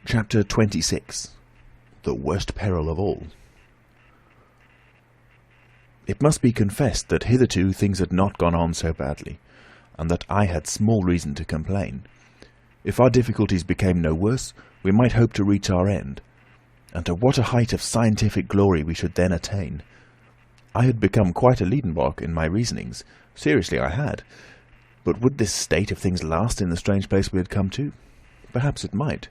Chapter 26. The Worst Peril of All. It must be confessed that hitherto things had not gone on so badly, and that I had small reason to complain. If our difficulties became no worse, we might hope to reach our end, and to what a height of scientific glory we should then attain. I had become quite a Liedenbrock in my reasonings. Seriously, I had. But would this state of things last in the strange place we had come to? Perhaps it might.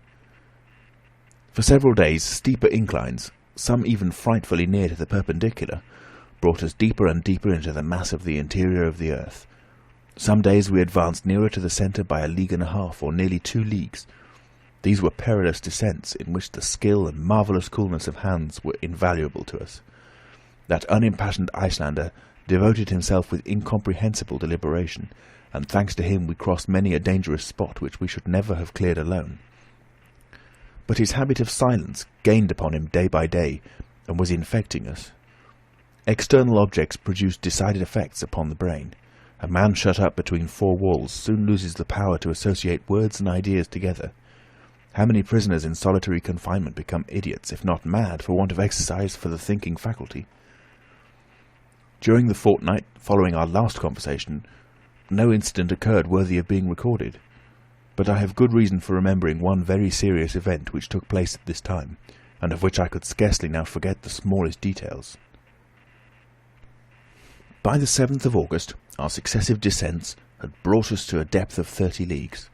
For several days, steeper inclines, some even frightfully near to the perpendicular, brought us deeper and deeper into the mass of the interior of the earth. Some days we advanced nearer to the centre by 1.5 leagues, or nearly 2 leagues. These were perilous descents, in which the skill and marvellous coolness of Hans were invaluable to us. That unimpassioned Icelander devoted himself with incomprehensible deliberation, and thanks to him we crossed many a dangerous spot which we should never have cleared alone. But his habit of silence gained upon him day by day, and was infecting us. External objects produced decided effects upon the brain. A man shut up between 4 walls soon loses the power to associate words and ideas together. How many prisoners in solitary confinement become idiots, if not mad, for want of exercise for the thinking faculty? During the fortnight following our last conversation, no incident occurred worthy of being recorded. But I have good reason for remembering one very serious event which took place at this time, and of which I could scarcely now forget the smallest details. By the 7th of August, our successive descents had brought us to a depth of 30 leagues.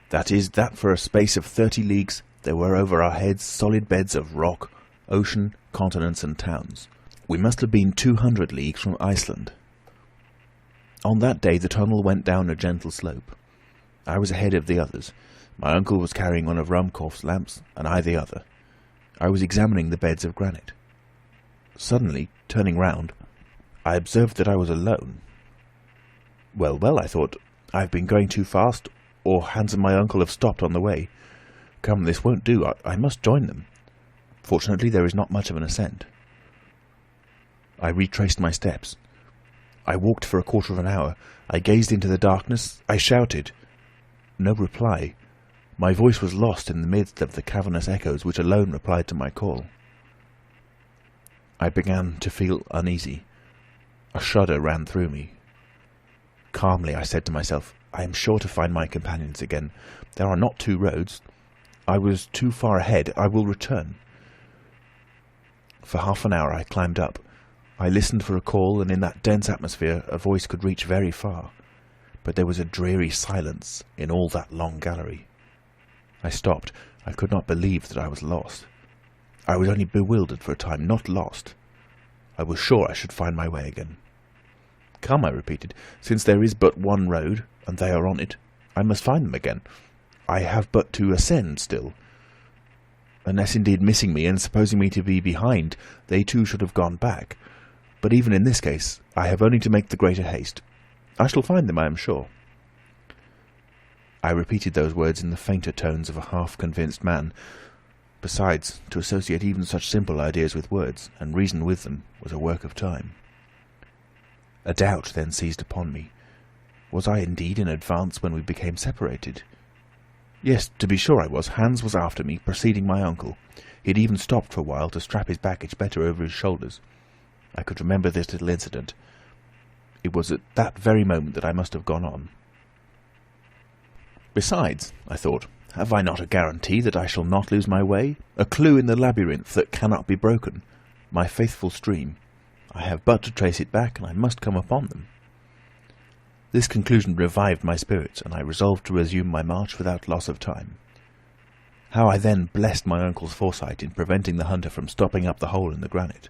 That is, that for a space of 30 leagues there were over our heads solid beds of rock, ocean, continents, and towns. We must have been 200 leagues from Iceland. On that day the tunnel went down a gentle slope. I was ahead of the others. My uncle was carrying one of Ruhmkorff's lamps, and I the other. I was examining the beds of granite. Suddenly, turning round, I observed that I was alone. Well, well, I thought, I've been going too fast, or Hans and my uncle have stopped on the way. Come, this won't do. I must join them. Fortunately, there is not much of an ascent. I retraced my steps. I walked for 1/4 hour. I gazed into the darkness. I shouted. No reply. My voice was lost in the midst of the cavernous echoes which alone replied to my call. I began to feel uneasy. A shudder ran through me. Calmly I said to myself, I am sure to find my companions again. There are not 2 roads. I was too far ahead. I will return. For half an hour I climbed up. I listened for a call, and in that dense atmosphere a voice could reach very far. But there was a dreary silence in all that long gallery. I stopped. I could not believe that I was lost. I was only bewildered for a time, not lost. I was sure I should find my way again. Come, I repeated, since there is but one road, and they are on it, I must find them again. I have but to ascend still. Unless indeed missing me, and supposing me to be behind, they too should have gone back. But even in this case, I have only to make the greater haste. I shall find them, I am sure. I repeated those words in the fainter tones of a half-convinced man. Besides, to associate even such simple ideas with words, and reason with them, was a work of time. A doubt then seized upon me. Was I indeed in advance when we became separated? Yes, to be sure I was. Hans was after me, preceding my uncle. He had even stopped for a while to strap his baggage better over his shoulders. I could remember this little incident. It was at that very moment that I must have gone on. Besides, I thought, have I not a guarantee that I shall not lose my way? A clue in the labyrinth that cannot be broken. My faithful stream. I have but to trace it back, and I must come upon them. This conclusion revived my spirits, and I resolved to resume my march without loss of time. How I then blessed my uncle's foresight in preventing the hunter from stopping up the hole in the granite.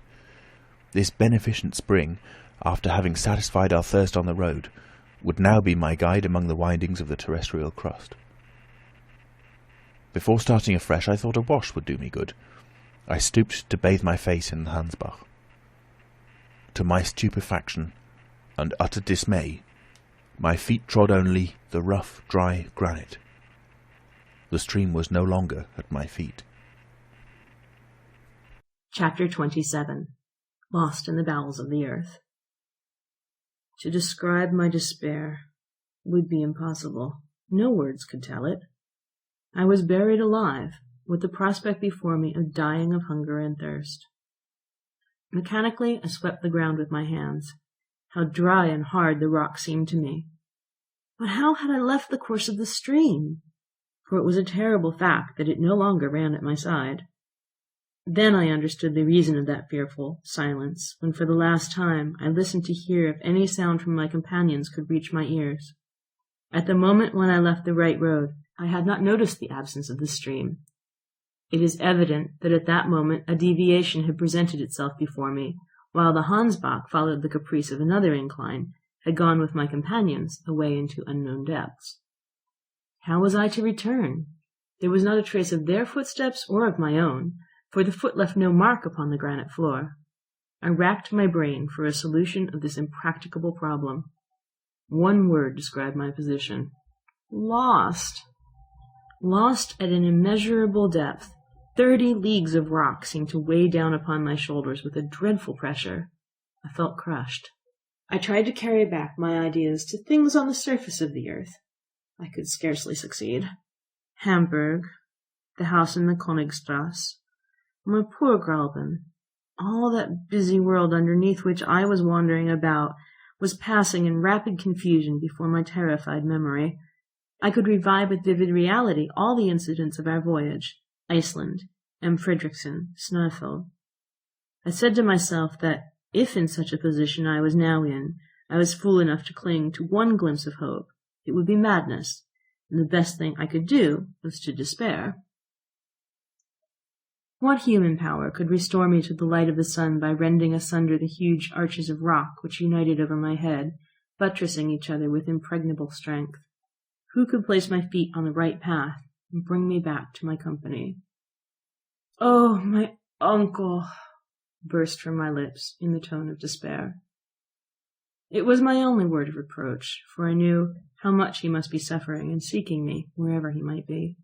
This beneficent spring, after having satisfied our thirst on the road, would now be my guide among the windings of the terrestrial crust. Before starting afresh, I thought a wash would do me good. I stooped to bathe my face in the Hansbach. To my stupefaction and utter dismay, my feet trod only the rough, dry granite. The stream was no longer at my feet. Chapter 27. Lost in the Bowels of the Earth. To describe my despair would be impossible. No words could tell it. I was buried alive, with the prospect before me of dying of hunger and thirst. Mechanically, I swept the ground with my hands. How dry and hard the rock seemed to me. But how had I left the course of the stream? For it was a terrible fact that it no longer ran at my side. Then I understood the reason of that fearful silence, when for the last time I listened to hear if any sound from my companions could reach my ears. At the moment when I left the right road, I had not noticed the absence of the stream. It is evident that at that moment a deviation had presented itself before me, while the Hansbach followed the caprice of another incline, had gone with my companions away into unknown depths. How was I to return? There was not a trace of their footsteps or of my own, for the foot left no mark upon the granite floor. I racked my brain for a solution of this impracticable problem. One word described my position. Lost. Lost at an immeasurable depth. 30 leagues of rock seemed to weigh down upon my shoulders with a dreadful pressure. I felt crushed. I tried to carry back my ideas to things on the surface of the earth. I could scarcely succeed. Hamburg, the house in the Königstrasse, my poor Graubünden, all that busy world underneath which I was wandering about, was passing in rapid confusion before my terrified memory. I could revive with vivid reality all the incidents of our voyage, Iceland, M. Fredriksson, Snæfell. I said to myself that, if in such a position I was now in, I was fool enough to cling to one glimpse of hope, it would be madness, and the best thing I could do was to despair. What human power could restore me to the light of the sun by rending asunder the huge arches of rock which united over my head, buttressing each other with impregnable strength? Who could place my feet on the right path and bring me back to my company? "Oh, my uncle!" burst from my lips in the tone of despair. It was my only word of reproach, for I knew how much he must be suffering and seeking me wherever he might be.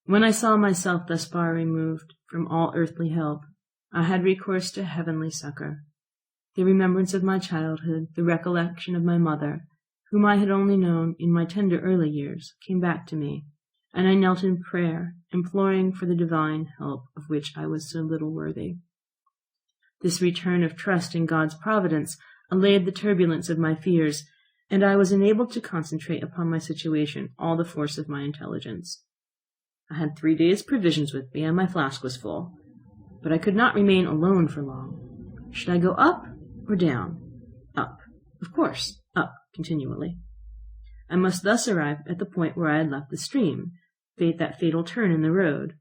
When I saw myself thus far removed from all earthly help, I had recourse to heavenly succor. The remembrance of my childhood, the recollection of my mother, whom I had only known in my tender early years, came back to me, and I knelt in prayer, imploring for the divine help of which I was so little worthy. This return of trust in God's providence allayed the turbulence of my fears, and I was enabled to concentrate upon my situation all the force of my intelligence. I had 3 days' provisions with me, and my flask was full. But I could not remain alone for long. Should I go up or down? Up. Of course, up continually. I must thus arrive at the point where I had left the stream, that fatal turn in the road.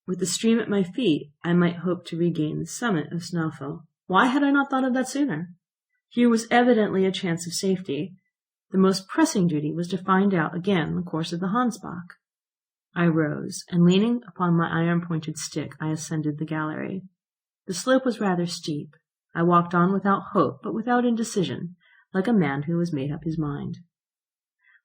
With the stream at my feet, I might hope to regain the summit of Snæfell. Why had I not thought of that sooner? Here was evidently a chance of safety. The most pressing duty was to find out again the course of the Hansbach. I rose, and leaning upon my iron-pointed stick, I ascended the gallery. The slope was rather steep. I walked on without hope, but without indecision, like a man who has made up his mind.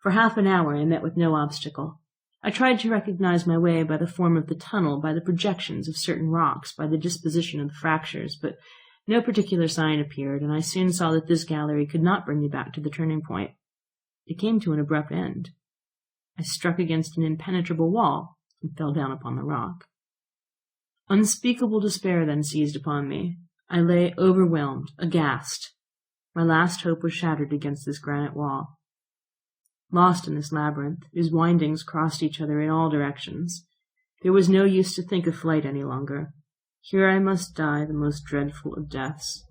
For half an hour I met with no obstacle. I tried to recognize my way by the form of the tunnel, by the projections of certain rocks, by the disposition of the fractures, but no particular sign appeared, and I soon saw that this gallery could not bring me back to the turning point. It came to an abrupt end. I struck against an impenetrable wall and fell down upon the rock. Unspeakable despair then seized upon me. I lay overwhelmed, aghast. My last hope was shattered against this granite wall. Lost in this labyrinth, whose windings crossed each other in all directions, there was no use to think of flight any longer. Here I must die the most dreadful of deaths.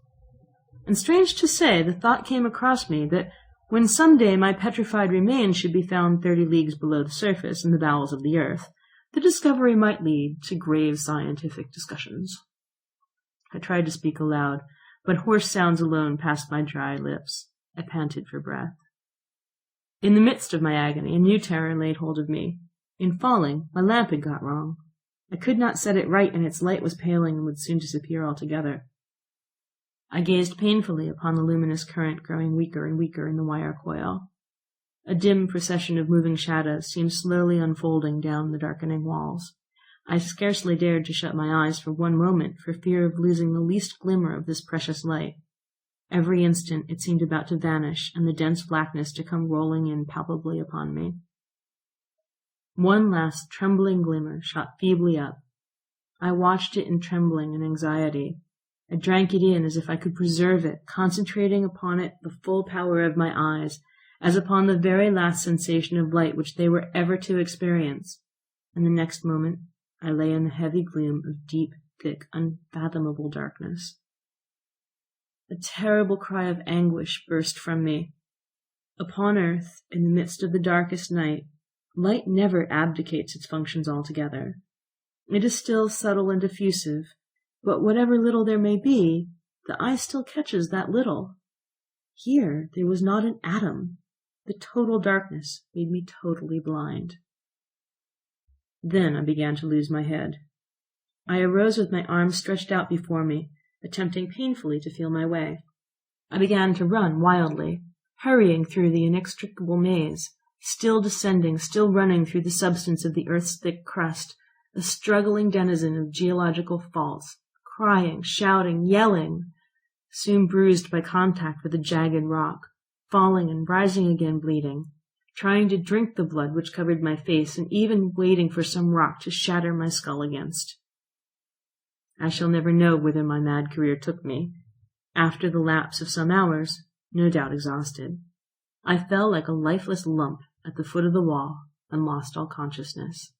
And strange to say, the thought came across me that when some day my petrified remains should be found 30 leagues below the surface in the bowels of the earth, the discovery might lead to grave scientific discussions. I tried to speak aloud, but hoarse sounds alone passed my dry lips. I panted for breath. In the midst of my agony, a new terror laid hold of me. In falling, my lamp had got wrong. I could not set it right, and its light was paling and would soon disappear altogether. I gazed painfully upon the luminous current growing weaker and weaker in the wire coil. A dim procession of moving shadows seemed slowly unfolding down the darkening walls. I scarcely dared to shut my eyes for one moment for fear of losing the least glimmer of this precious light. Every instant it seemed about to vanish, and the dense blackness to come rolling in palpably upon me. One last trembling glimmer shot feebly up. I watched it in trembling and anxiety. I drank it in as if I could preserve it, concentrating upon it the full power of my eyes, as upon the very last sensation of light which they were ever to experience. And the next moment I lay in the heavy gloom of deep, thick, unfathomable darkness. A terrible cry of anguish burst from me. Upon earth, in the midst of the darkest night, light never abdicates its functions altogether. It is still subtle and diffusive, but whatever little there may be, the eye still catches that little. Here there was not an atom. The total darkness made me totally blind. Then I began to lose my head. I arose with my arms stretched out before me, attempting painfully to feel my way. I began to run wildly, hurrying through the inextricable maze, still descending, still running through the substance of the earth's thick crust, a struggling denizen of geological faults, crying, shouting, yelling, soon bruised by contact with a jagged rock, falling and rising again bleeding, trying to drink the blood which covered my face, and even waiting for some rock to shatter my skull against. I shall never know whither my mad career took me. After the lapse of some hours, no doubt exhausted, I fell like a lifeless lump at the foot of the wall and lost all consciousness.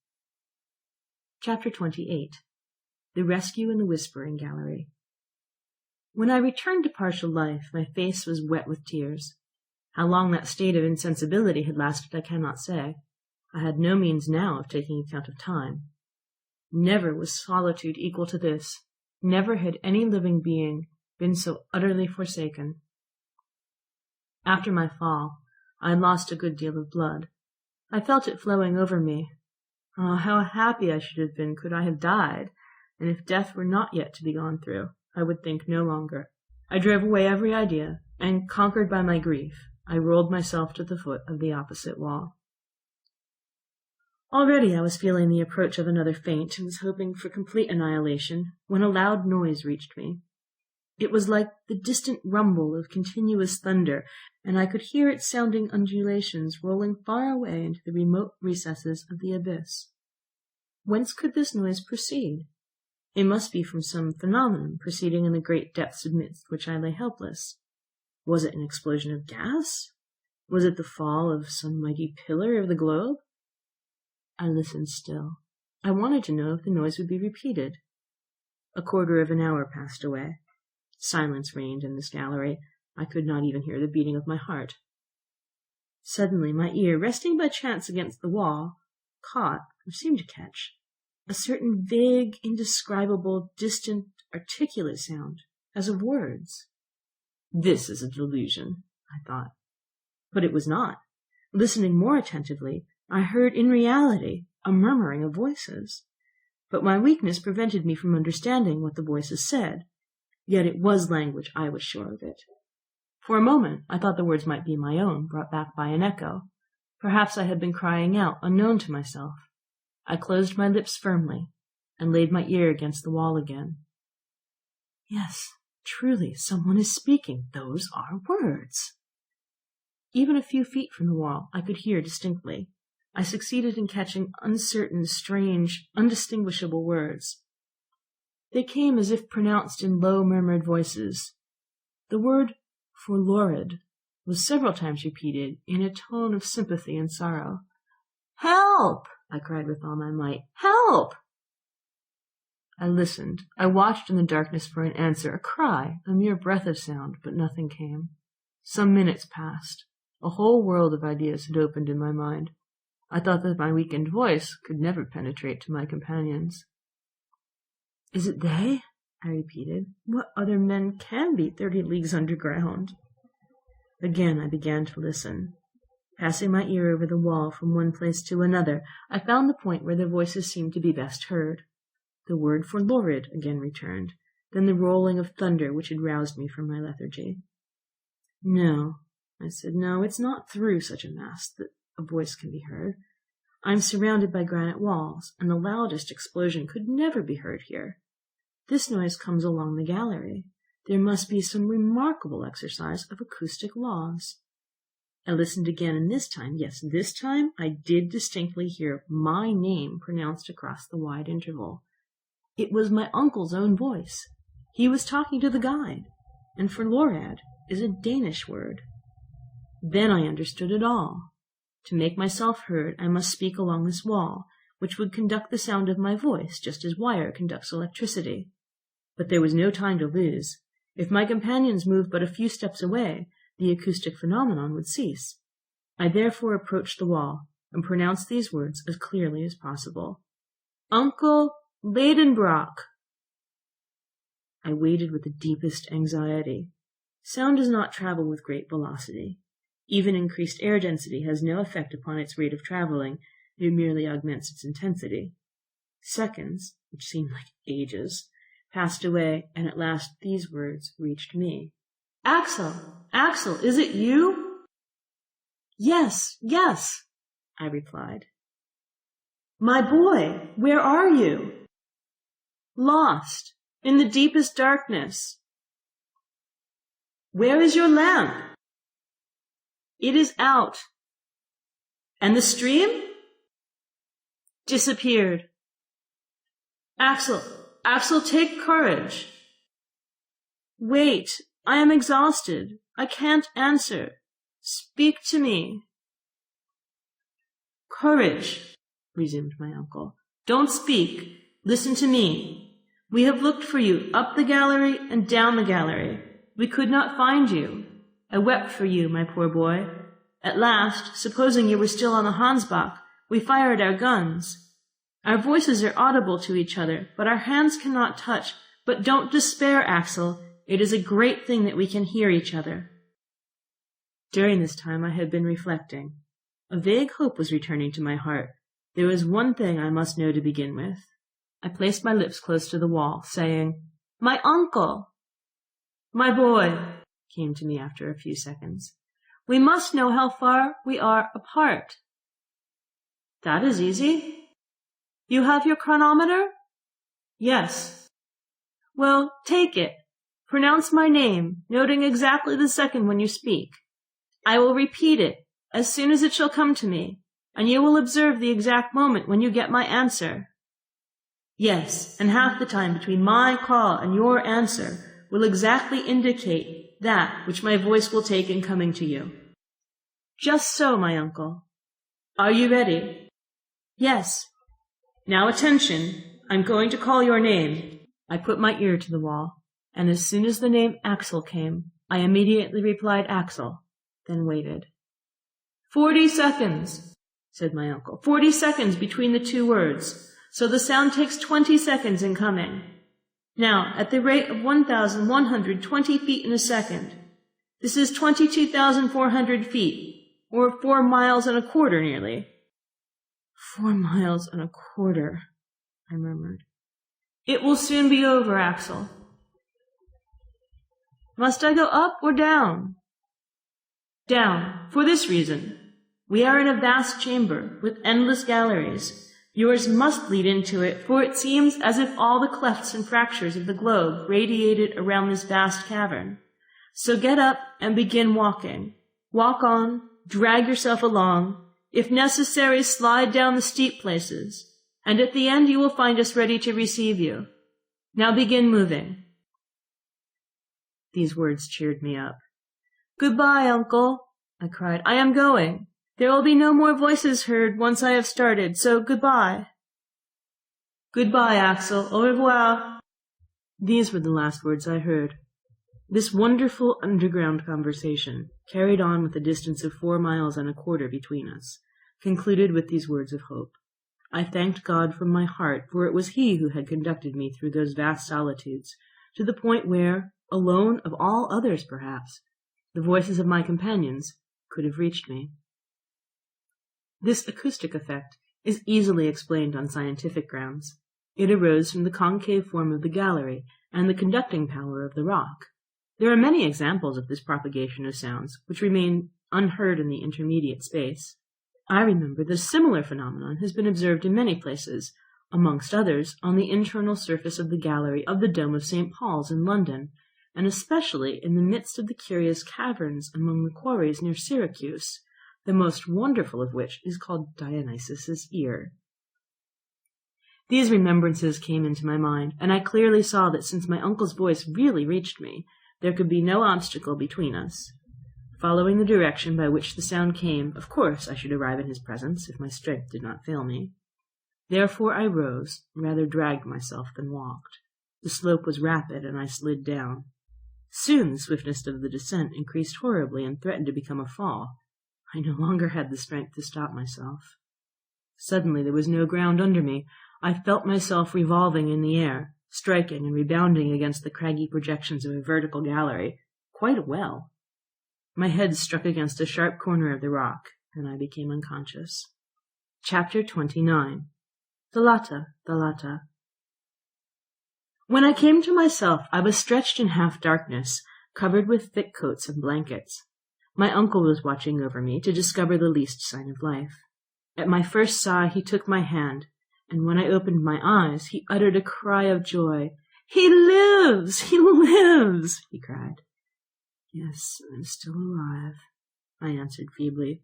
Chapter 28. The Rescue in the Whispering Gallery. When I returned to partial life, my face was wet with tears. How long that state of insensibility had lasted I cannot say. I had no means now of taking account of time. Never was solitude equal to this. Never had any living being been so utterly forsaken. After my fall, I had lost a good deal of blood. I felt it flowing over me. Oh, how happy I should have been could I have died, and if death were not yet to be gone through, I would think no longer. I drove away every idea, and, conquered by my grief, I rolled myself to the foot of the opposite wall. Already I was feeling the approach of another faint, and was hoping for complete annihilation, when a loud noise reached me. It was like the distant rumble of continuous thunder, and I could hear its sounding undulations rolling far away into the remote recesses of the abyss. Whence could this noise proceed? It must be from some phenomenon proceeding in the great depths amidst which I lay helpless. Was it an explosion of gas? Was it the fall of some mighty pillar of the globe? I listened still. I wanted to know if the noise would be repeated. A quarter of an hour passed away. Silence reigned in this gallery. I could not even hear the beating of my heart. Suddenly my ear, resting by chance against the wall, caught, or seemed to catch, a certain vague, indescribable, distant, articulate sound, as of words. This is a delusion, I thought. But it was not. Listening more attentively, I heard in reality a murmuring of voices. But my weakness prevented me from understanding what the voices said. Yet it was language, I was sure of it. For a moment I thought the words might be my own, brought back by an echo. Perhaps I had been crying out, unknown to myself. I closed my lips firmly, and laid my ear against the wall again. Yes, truly, someone is speaking. Those are words. Even a few feet from the wall I could hear distinctly. I succeeded in catching uncertain, strange, undistinguishable words. They came as if pronounced in low, murmured voices. The word "forlorad" was several times repeated in a tone of sympathy and sorrow. "Help!" I cried with all my might. "Help!" I listened. I watched in the darkness for an answer, a cry, a mere breath of sound, but nothing came. Some minutes passed. A whole world of ideas had opened in my mind. I thought that my weakened voice could never penetrate to my companions. "Is it they?" I repeated. "What other men can be 30 leagues underground?" Again I began to listen. Passing my ear over the wall from one place to another, I found the point where the voices seemed to be best heard. The word "forlorad" again returned, then the rolling of thunder which had roused me from my lethargy. "No," I said, "no, it's not through such a mass that a voice can be heard. I'm surrounded by granite walls, and the loudest explosion could never be heard here. This noise comes along the gallery. There must be some remarkable exercise of acoustic laws." I listened again, and this time I did distinctly hear my name pronounced across the wide interval. It was my uncle's own voice. He was talking to the guide, and forlorad is a Danish word. Then I understood it all. To make myself heard, I must speak along this wall, which would conduct the sound of my voice, just as wire conducts electricity. But there was no time to lose. If my companions moved but a few steps away, the acoustic phenomenon would cease. I therefore approached the wall, and pronounced these words as clearly as possible. Uncle Leidenbrock. I waited with the deepest anxiety. Sound does not travel with great velocity. Even increased air density has no effect upon its rate of traveling. It merely augments its intensity. Seconds, which seemed like ages, passed away, and at last these words reached me. Axel! Axel, is it you? Yes, yes, I replied. My boy, where are you? Lost, in the deepest darkness. Where is your lamp? It is out. And the stream? Disappeared. Axel, take courage. Wait, I am exhausted. I can't answer. Speak to me. Courage, resumed my uncle. Don't speak. Listen to me. We have looked for you up the gallery and down the gallery. We could not find you. I wept for you, my poor boy. At last, supposing you were still on the Hansbach, we fired our guns. Our voices are audible to each other, but our hands cannot touch. But don't despair, Axel. It is a great thing that we can hear each other. During this time I had been reflecting. A vague hope was returning to my heart. There was one thing I must know to begin with. I placed my lips close to the wall, saying, My uncle! My boy, came to me after a few seconds. We must know how far we are apart. That is easy. You have your chronometer? Yes. Well, take it. Pronounce my name, noting exactly the second when you speak. I will repeat it as soon as it shall come to me, and you will observe the exact moment when you get my answer. Yes, and half the time between my call and your answer will exactly indicate that which my voice will take in coming to you. Just so, my uncle. Are you ready? Yes. Now attention. I'm going to call your name. I put my ear to the wall, and as soon as the name Axel came, I immediately replied Axel, then waited. 40 seconds, said my uncle. 40 seconds between the two words, so the sound takes 20 seconds in coming. Now, at the rate of 1,120 feet in a second, this is 22,400 feet, or 4 miles and a quarter nearly. 4 miles and a quarter, I murmured. It will soon be over, Axel. Must I go up or down? Down, for this reason. We are in a vast chamber with endless galleries. Yours must lead into it, for it seems as if all the clefts and fractures of the globe radiated around this vast cavern. So get up and begin walking. Walk on, drag yourself along. If necessary, slide down the steep places. And at the end you will find us ready to receive you. Now begin moving. These words cheered me up. Goodbye, Uncle, I cried. I am going. There will be no more voices heard once I have started, so goodbye. Goodbye, Axel. Au revoir. These were the last words I heard. This wonderful underground conversation, carried on with a distance of 4 miles and a quarter between us, concluded with these words of hope. I thanked God from my heart, for it was He who had conducted me through those vast solitudes, to the point where, alone of all others perhaps, the voices of my companions could have reached me. This acoustic effect is easily explained on scientific grounds. It arose from the concave form of the gallery and the conducting power of the rock. There are many examples of this propagation of sounds which remain unheard in the intermediate space. I remember that a similar phenomenon has been observed in many places, amongst others on the internal surface of the gallery of the Dome of St. Paul's in London, and especially in the midst of the curious caverns among the quarries near Syracuse, the most wonderful of which is called Dionysus's Ear. These remembrances came into my mind, and I clearly saw that since my uncle's voice really reached me, there could be no obstacle between us. Following the direction by which the sound came, of course I should arrive in his presence if my strength did not fail me. Therefore I rose, rather dragged myself than walked. The slope was rapid, and I slid down. Soon the swiftness of the descent increased horribly and threatened to become a fall. I no longer had the strength to stop myself. Suddenly there was no ground under me. I felt myself revolving in the air, striking and rebounding against the craggy projections of a vertical gallery, quite a well. My head struck against a sharp corner of the rock, and I became unconscious. Chapter 29. Thalata, Thalata. When I came to myself, I was stretched in half-darkness, covered with thick coats and blankets. My uncle was watching over me to discover the least sign of life. At my first sigh he took my hand, and when I opened my eyes he uttered a cry of joy. "He lives! He lives!" he cried. "Yes, I'm still alive," I answered feebly.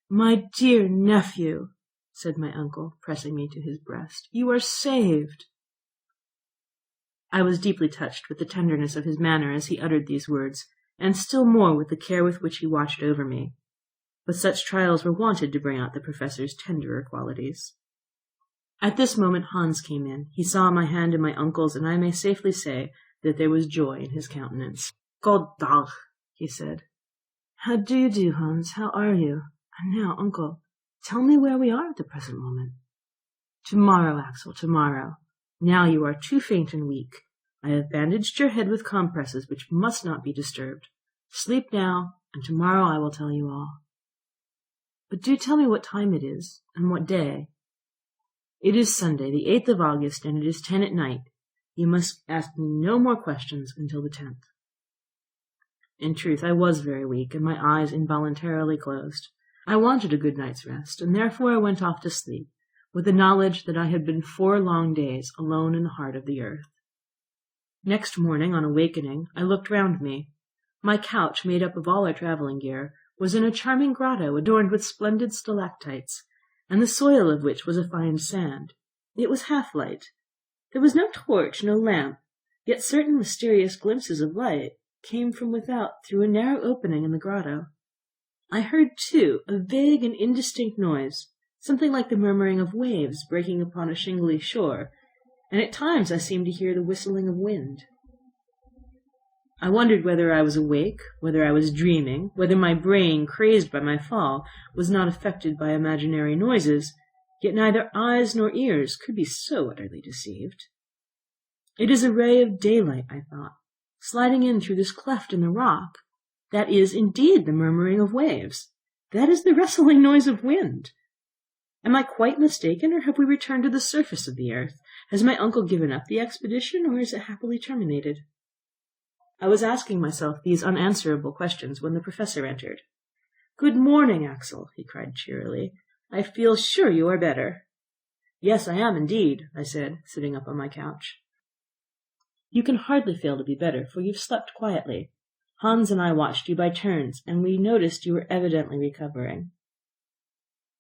"My dear nephew," said my uncle, pressing me to his breast, "you are saved." I was deeply touched with the tenderness of his manner as he uttered these words, and still more with the care with which he watched over me. But such trials were wanted to bring out the professor's tenderer qualities. At this moment Hans came in. He saw my hand in my uncle's, and I may safely say that there was joy in his countenance. "Goddag," he said. "How do you do, Hans? How are you? And now, uncle, tell me where we are at the present moment." "Tomorrow, Axel, tomorrow. Now you are too faint and weak. I have bandaged your head with compresses which must not be disturbed. Sleep now, and tomorrow I will tell you all." "But do tell me what time it is, and what day." "It is Sunday, the 8th of August, and it is 10 at night. You must ask me no more questions until the 10th. In truth, I was very weak, and my eyes involuntarily closed. I wanted a good night's rest, and therefore I went off to sleep, with the knowledge that I had been 4 long days alone in the heart of the earth. Next morning, on awakening, I looked round me. My couch, made up of all our travelling gear, was in a charming grotto adorned with splendid stalactites, and the soil of which was a fine sand. It was half-light. There was no torch, no lamp, yet certain mysterious glimpses of light came from without through a narrow opening in the grotto. I heard, too, a vague and indistinct noise, something like the murmuring of waves breaking upon a shingly shore, and at times I seemed to hear the whistling of wind. I wondered whether I was awake, whether I was dreaming, whether my brain, crazed by my fall, was not affected by imaginary noises, yet neither eyes nor ears could be so utterly deceived. It is a ray of daylight, I thought, sliding in through this cleft in the rock. That is indeed the murmuring of waves. That is the rustling noise of wind. Am I quite mistaken, or have we returned to the surface of the earth? Has my uncle given up the expedition, or is it happily terminated? I was asking myself these unanswerable questions when the professor entered. "Good morning, Axel," he cried cheerily. "I feel sure you are better." "Yes, I am indeed," I said, sitting up on my couch. "You can hardly fail to be better, for you've slept quietly. Hans and I watched you by turns, and we noticed you were evidently recovering."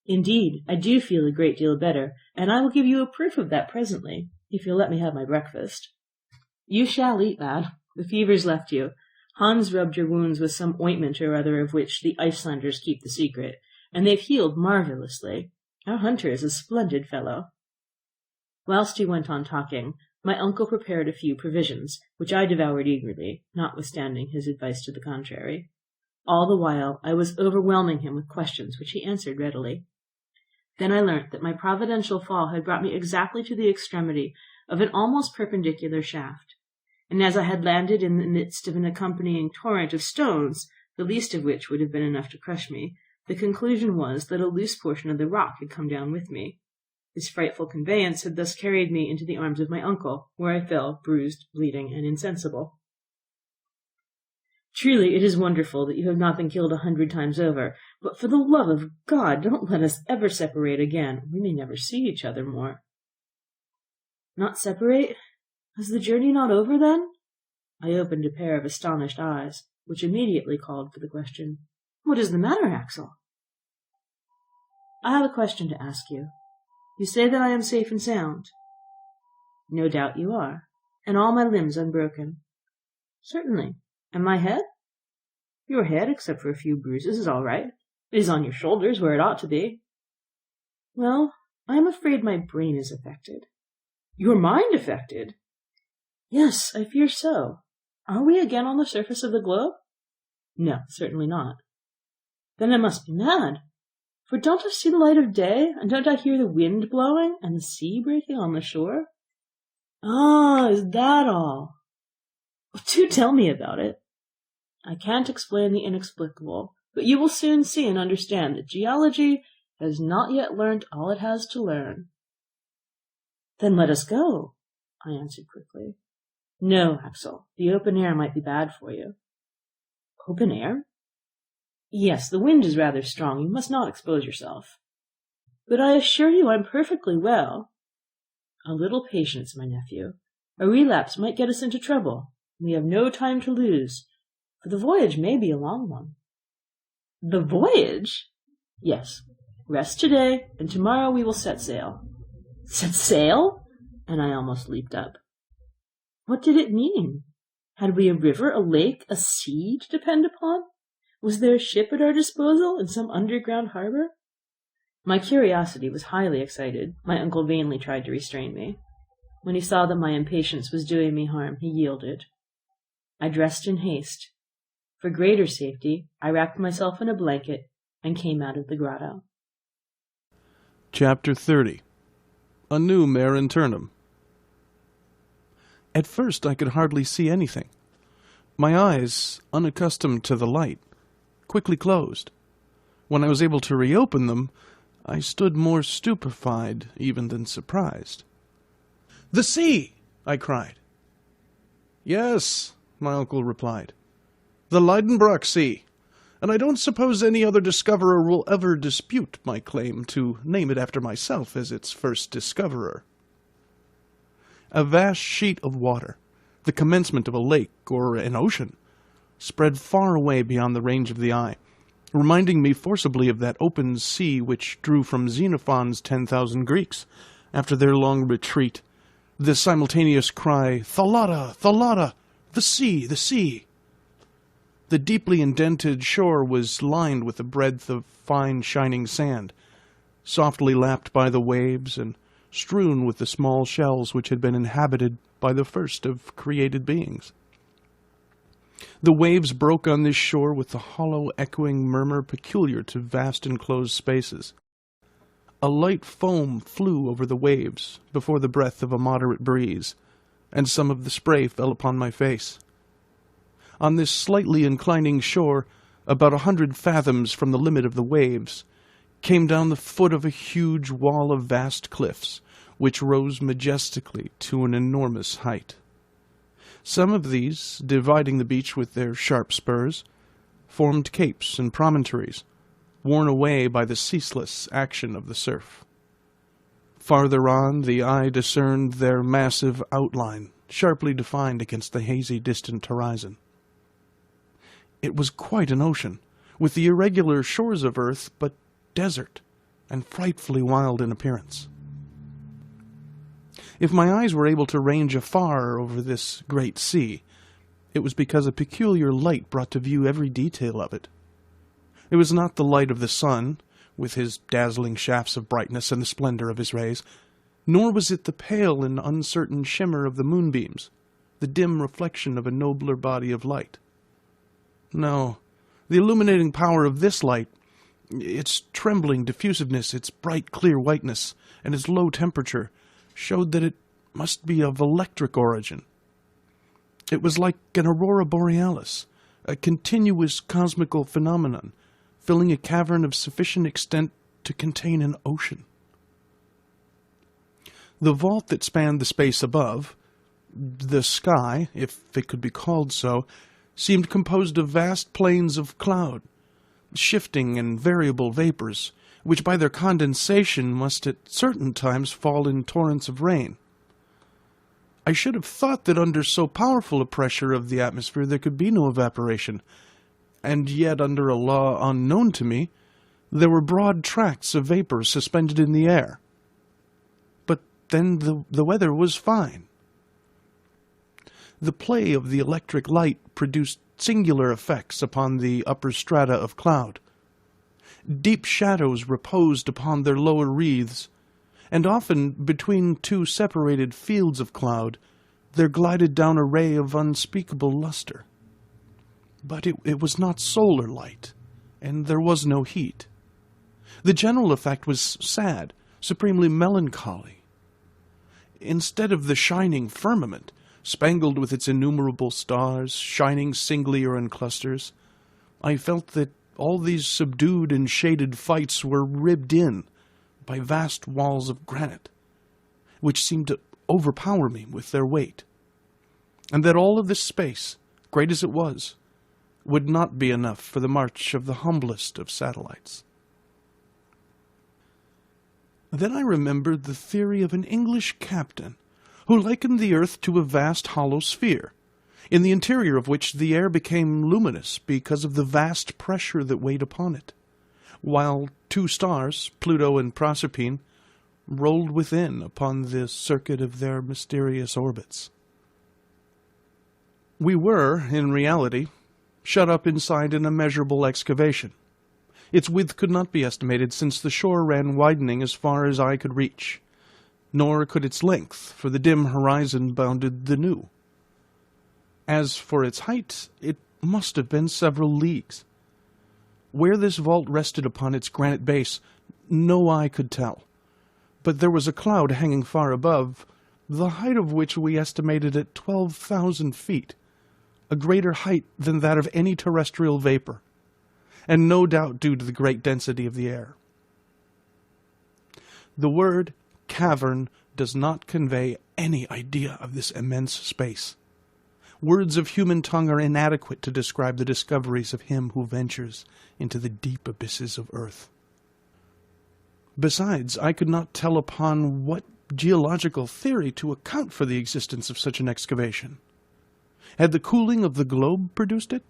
"Indeed, I do feel a great deal better, and I will give you a proof of that presently, if you'll let me have my breakfast." "You shall eat, lad. The fever's left you. Hans rubbed your wounds with some ointment or other of which the Icelanders keep the secret, and they've healed marvellously. Our hunter is a splendid fellow." Whilst he went on talking, my uncle prepared a few provisions, which I devoured eagerly, notwithstanding his advice to the contrary. All the while I was overwhelming him with questions which he answered readily. Then I learnt that my providential fall had brought me exactly to the extremity of an almost perpendicular shaft, and as I had landed in the midst of an accompanying torrent of stones, the least of which would have been enough to crush me, the conclusion was that a loose portion of the rock had come down with me. This frightful conveyance had thus carried me into the arms of my uncle, where I fell, bruised, bleeding, and insensible. "Truly it is wonderful that you have not been killed 100 times over, but for the love of God, don't let us ever separate again. We may never see each other more." "Not separate? Is the journey not over, then?" I opened a pair of astonished eyes, which immediately called for the question, "What is the matter, Axel?" "I have a question to ask you. You say that I am safe and sound?" "No doubt you are." "And all my limbs unbroken?" "Certainly." "And my head?" "Your head, except for a few bruises, is all right. It is on your shoulders, where it ought to be." "Well, I am afraid my brain is affected." "Your mind affected?" "Yes, I fear so. Are we again on the surface of the globe?" "No, certainly not." "Then I must be mad. For don't I see the light of day, and don't I hear the wind blowing, and the sea breaking on the shore?" "Ah, is that all?" "Do tell me about it." "I can't explain the inexplicable, but you will soon see and understand that geology has not yet learnt all it has to learn." "Then let us go," I answered quickly. "No, Axel, the open air might be bad for you." "Open air?" "Yes, the wind is rather strong. You must not expose yourself." "But I assure you I am perfectly well." "A little patience, my nephew. A relapse might get us into trouble. We have no time to lose, for the voyage may be a long one." "The voyage?" "Yes. Rest today, and tomorrow we will set sail." "Set sail?" And I almost leaped up. What did it mean? Had we a river, a lake, a sea to depend upon? Was there a ship at our disposal in some underground harbor? My curiosity was highly excited. My uncle vainly tried to restrain me. When he saw that my impatience was doing me harm, he yielded. I dressed in haste. For greater safety, I wrapped myself in a blanket and came out of the grotto. Chapter 30. A New Mare Internum. At first I could hardly see anything. My eyes, unaccustomed to the light, quickly closed. When I was able to reopen them, I stood more stupefied even than surprised. "The sea!" I cried. "Yes," my uncle replied. "The Leidenbrock Sea, and I don't suppose any other discoverer will ever dispute my claim to name it after myself as its first discoverer." A vast sheet of water, the commencement of a lake or an ocean, spread far away beyond the range of the eye, reminding me forcibly of that open sea which drew from Xenophon's 10,000 Greeks, after their long retreat, the simultaneous cry, "Thalata! Thalata! The sea! The sea!" The deeply indented shore was lined with a breadth of fine shining sand, softly lapped by the waves and strewn with the small shells which had been inhabited by the first of created beings. The waves broke on this shore with the hollow, echoing murmur peculiar to vast enclosed spaces. A light foam flew over the waves before the breath of a moderate breeze, and some of the spray fell upon my face. On this slightly inclining shore, about 100 fathoms from the limit of the waves, came down the foot of a huge wall of vast cliffs, which rose majestically to an enormous height. Some of these, dividing the beach with their sharp spurs, formed capes and promontories, worn away by the ceaseless action of the surf. Farther on, the eye discerned their massive outline, sharply defined against the hazy distant horizon. It was quite an ocean, with the irregular shores of earth, but desert, and frightfully wild in appearance. If my eyes were able to range afar over this great sea, it was because a peculiar light brought to view every detail of it. It was not the light of the sun, with his dazzling shafts of brightness and the splendor of his rays, nor was it the pale and uncertain shimmer of the moonbeams, the dim reflection of a nobler body of light. No, the illuminating power of this light, its trembling diffusiveness, its bright clear whiteness, and its low temperature, showed that it must be of electric origin. It was like an aurora borealis, a continuous cosmical phenomenon, filling a cavern of sufficient extent to contain an ocean. The vault that spanned the space above, the sky, if it could be called so, seemed composed of vast plains of cloud, shifting and variable vapors, which by their condensation must at certain times fall in torrents of rain. I should have thought that under so powerful a pressure of the atmosphere there could be no evaporation, and yet under a law unknown to me, there were broad tracts of vapor suspended in the air. But then the weather was fine. The play of the electric light produced singular effects upon the upper strata of cloud. Deep shadows reposed upon their lower wreaths, and often between two separated fields of cloud there glided down a ray of unspeakable luster. But it was not solar light, and there was no heat. The general effect was sad, supremely melancholy. Instead of the shining firmament, spangled with its innumerable stars, shining singly or in clusters, I felt that all these subdued and shaded fights were ribbed in by vast walls of granite, which seemed to overpower me with their weight, and that all of this space, great as it was, would not be enough for the march of the humblest of satellites. Then I remembered the theory of an English captain who likened the earth to a vast hollow sphere, in the interior of which the air became luminous because of the vast pressure that weighed upon it, while two stars, Pluto and Proserpine, rolled within upon the circuit of their mysterious orbits. We were, in reality, shut up inside an immeasurable excavation. Its width could not be estimated, since the shore ran widening as far as eye could reach, nor could its length, for the dim horizon bounded the new. As for its height, it must have been several leagues. Where this vault rested upon its granite base, no eye could tell, but there was a cloud hanging far above, the height of which we estimated at 12,000 feet, a greater height than that of any terrestrial vapor, and no doubt due to the great density of the air. The word cavern does not convey any idea of this immense space. Words of human tongue are inadequate to describe the discoveries of him who ventures into the deep abysses of earth. Besides, I could not tell upon what geological theory to account for the existence of such an excavation. Had the cooling of the globe produced it?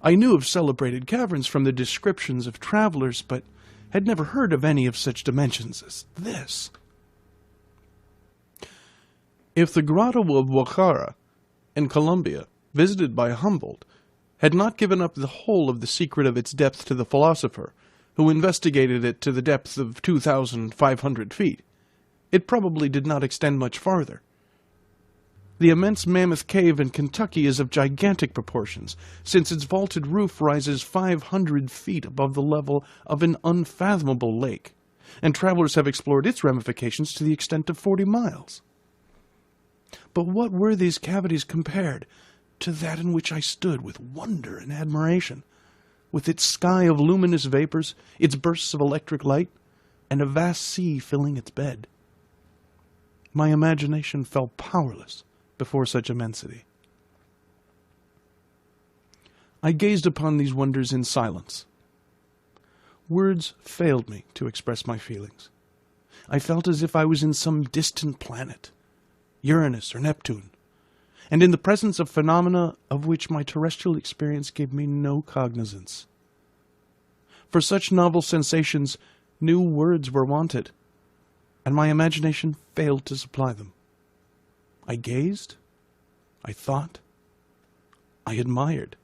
I knew of celebrated caverns from the descriptions of travelers, but had never heard of any of such dimensions as this. If the grotto of Guajara in Colombia, visited by Humboldt, had not given up the whole of the secret of its depth to the philosopher, who investigated it to the depth of 2,500 feet, it probably did not extend much farther. The immense Mammoth Cave in Kentucky is of gigantic proportions, since its vaulted roof rises 500 feet above the level of an unfathomable lake, and travelers have explored its ramifications to the extent of 40 miles. But what were these cavities compared to that in which I stood with wonder and admiration, with its sky of luminous vapors, its bursts of electric light, and a vast sea filling its bed? My imagination fell powerless before such immensity. I gazed upon these wonders in silence. Words failed me to express my feelings. I felt as if I was in some distant planet, Uranus or Neptune, and in the presence of phenomena of which my terrestrial experience gave me no cognizance. For such novel sensations, new words were wanted, and my imagination failed to supply them. I gazed, I thought, I admired,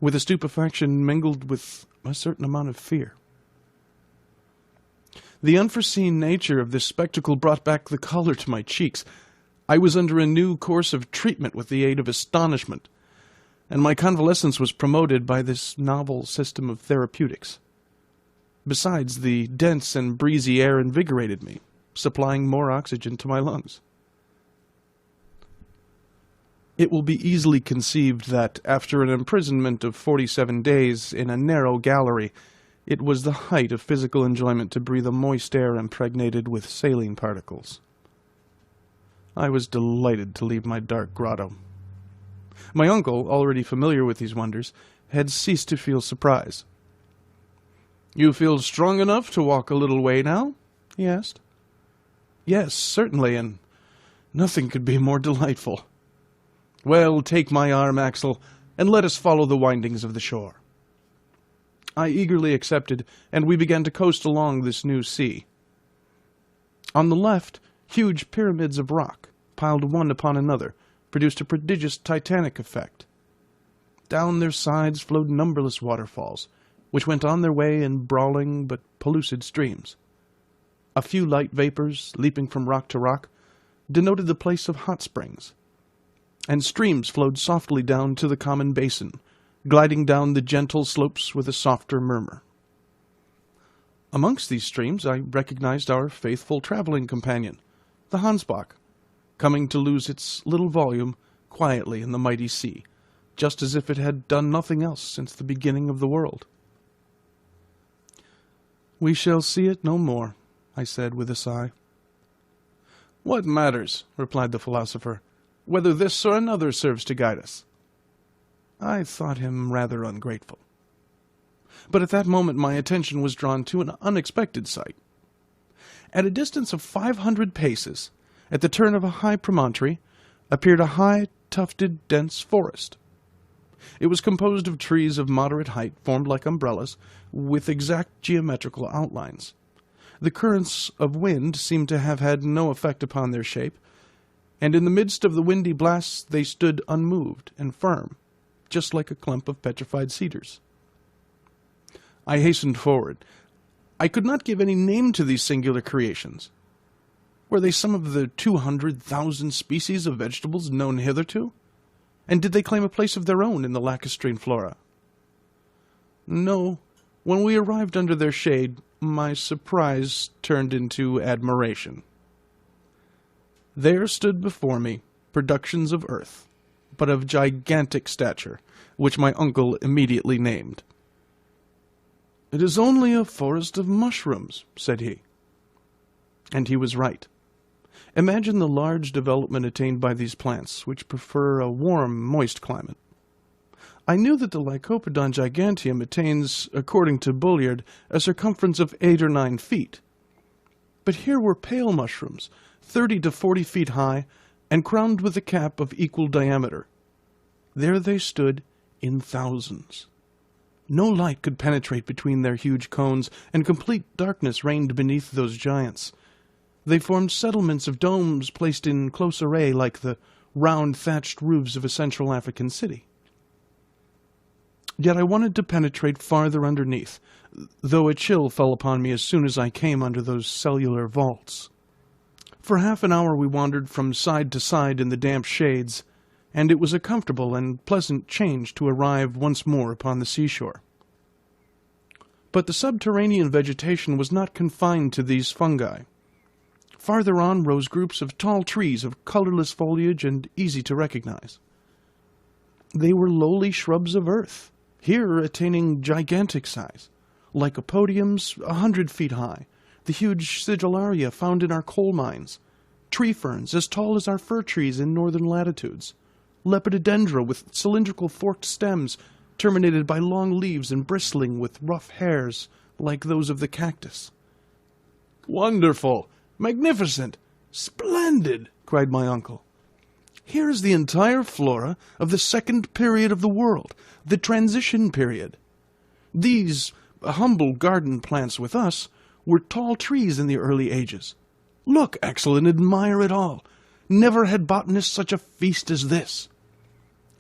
with a stupefaction mingled with a certain amount of fear. The unforeseen nature of this spectacle brought back the color to my cheeks. I was under a new course of treatment with the aid of astonishment, and my convalescence was promoted by this novel system of therapeutics. Besides, the dense and breezy air invigorated me, supplying more oxygen to my lungs. It will be easily conceived that, after an imprisonment of 47 days in a narrow gallery, it was the height of physical enjoyment to breathe a moist air impregnated with saline particles. I was delighted to leave my dark grotto. My uncle, already familiar with these wonders, had ceased to feel surprise. "You feel strong enough to walk a little way now?" he asked. "Yes, certainly, and Nothing could be more delightful. Well, take my arm, Axel, and let us follow the windings of the shore. I eagerly accepted, and we began to coast along this new sea. On the left, huge pyramids of rock, piled one upon another, produced a prodigious titanic effect. Down their sides flowed numberless waterfalls, which went on their way in brawling but pellucid streams. A few light vapors, leaping from rock to rock, denoted the place of hot springs, and streams flowed softly down to the common basin, gliding down the gentle slopes with a softer murmur. Amongst these streams I recognized our faithful traveling companion, the Hansbach, coming to lose its little volume quietly in the mighty sea, just as if it had done nothing else since the beginning of the world. "We shall see it no more," I said with a sigh. "What matters," replied the philosopher, "whether this or another serves to guide us?" I thought him rather ungrateful. But at that moment my attention was drawn to an unexpected sight. At a distance of 500 paces, at the turn of a high promontory, appeared a high, tufted, dense forest. It was composed of trees of moderate height, formed like umbrellas, with exact geometrical outlines. The currents of wind seemed to have had no effect upon their shape, and in the midst of the windy blasts they stood unmoved and firm, just like a clump of petrified cedars. I hastened forward. I could not give any name to these singular creations. Were they some of the 200,000 species of vegetables known hitherto? And did they claim a place of their own in the lacustrine flora? No. When we arrived under their shade, my surprise turned into admiration. There stood before me productions of earth, but of gigantic stature, which my uncle immediately named. "It is only a forest of mushrooms," said he. And he was right. Imagine the large development attained by these plants, which prefer a warm, moist climate. I knew that the Lycopodon giganteum attains, according to Bulliard, a circumference of 8 or 9 feet. But here were pale mushrooms, 30 to 40 feet high, and crowned with a cap of equal diameter. There they stood in thousands. No light could penetrate between their huge cones, and complete darkness reigned beneath those giants. They formed settlements of domes placed in close array like the round thatched roofs of a Central African city. Yet I wanted to penetrate farther underneath, though a chill fell upon me as soon as I came under those cellular vaults. For half an hour we wandered from side to side in the damp shades, and it was a comfortable and pleasant change to arrive once more upon the seashore. But the subterranean vegetation was not confined to these fungi. Farther on rose groups of tall trees of colorless foliage and easy to recognize. They were lowly shrubs of earth, here attaining gigantic size, lycopodiums 100 feet high, the huge sigillaria found in our coal mines, tree ferns as tall as our fir trees in northern latitudes, lepidodendra with cylindrical forked stems terminated by long leaves and bristling with rough hairs like those of the cactus. "Wonderful! Magnificent! Splendid!" cried my uncle. "Here is the entire flora of the second period of the world, the transition period. These humble garden plants with us were tall trees in the early ages. Look, Axel, and admire it all. Never had botanists such a feast as this."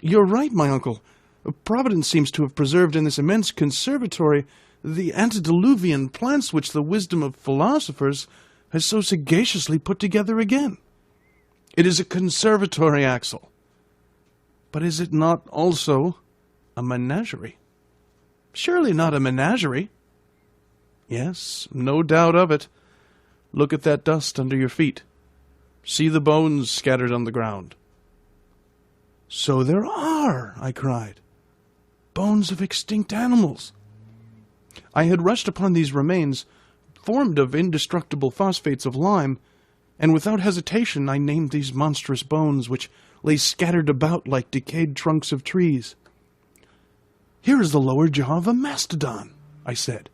"You're right, my uncle. Providence seems to have preserved in this immense conservatory the antediluvian plants which the wisdom of philosophers has so sagaciously put together again. It is a conservatory, Axel. But is it not also a menagerie?" "Surely not a menagerie." "Yes, no doubt of it. Look at that dust under your feet. See the bones scattered on the ground." "So there are," I cried. "Bones of extinct animals." I had rushed upon these remains, formed of indestructible phosphates of lime, and without hesitation I named these monstrous bones, which lay scattered about like decayed trunks of trees. "Here is the lower jaw of a mastodon," I said.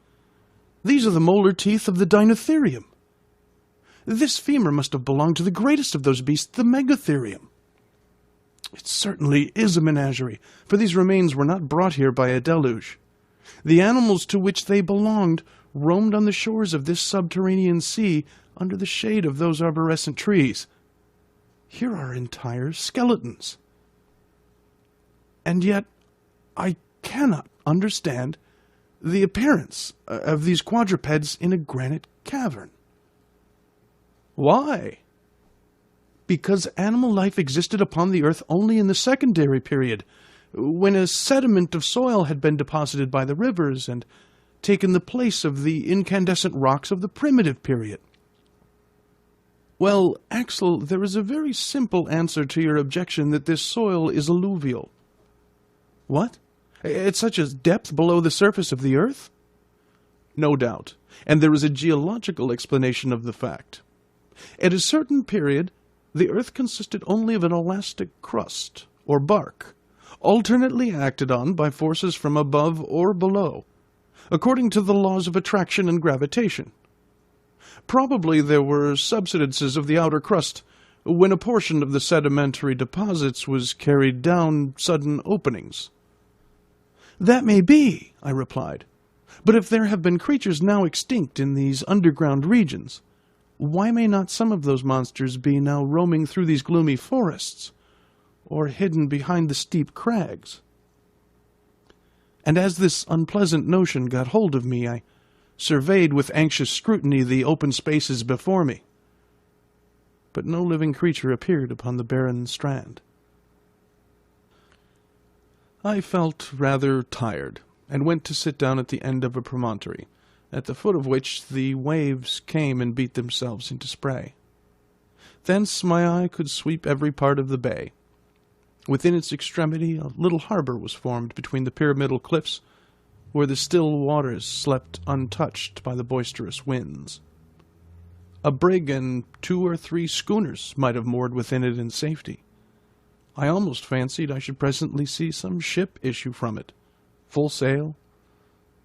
"These are the molar teeth of the Dinotherium. This femur must have belonged to the greatest of those beasts, the megatherium. It certainly is a menagerie, for these remains were not brought here by a deluge. The animals to which they belonged roamed on the shores of this subterranean sea under the shade of those arborescent trees. Here are entire skeletons. And yet I cannot understand the appearance of these quadrupeds in a granite cavern. Why? Because animal life existed upon the earth only in the secondary period, when a sediment of soil had been deposited by the rivers and taken the place of the incandescent rocks of the primitive period. Well, Axel, there is a very simple answer to your objection that this soil is alluvial. What? At such a depth below the surface of the earth? No doubt, and there is a geological explanation of the fact. At a certain period, the earth consisted only of an elastic crust, or bark, alternately acted on by forces from above or below, according to the laws of attraction and gravitation. Probably there were subsidences of the outer crust, when a portion of the sedimentary deposits was carried down sudden openings. That may be, I replied, but if there have been creatures now extinct in these underground regions, why may not some of those monsters be now roaming through these gloomy forests, or hidden behind the steep crags? And as this unpleasant notion got hold of me, I surveyed with anxious scrutiny the open spaces before me. But no living creature appeared upon the barren strand. I felt rather tired, and went to sit down at the end of a promontory, at the foot of which the waves came and beat themselves into spray. Thence my eye could sweep every part of the bay. Within its extremity a little harbor was formed between the pyramidal cliffs, where the still waters slept untouched by the boisterous winds. A brig and 2 or 3 schooners might have moored within it in safety. I almost fancied I should presently see some ship issue from it, full sail,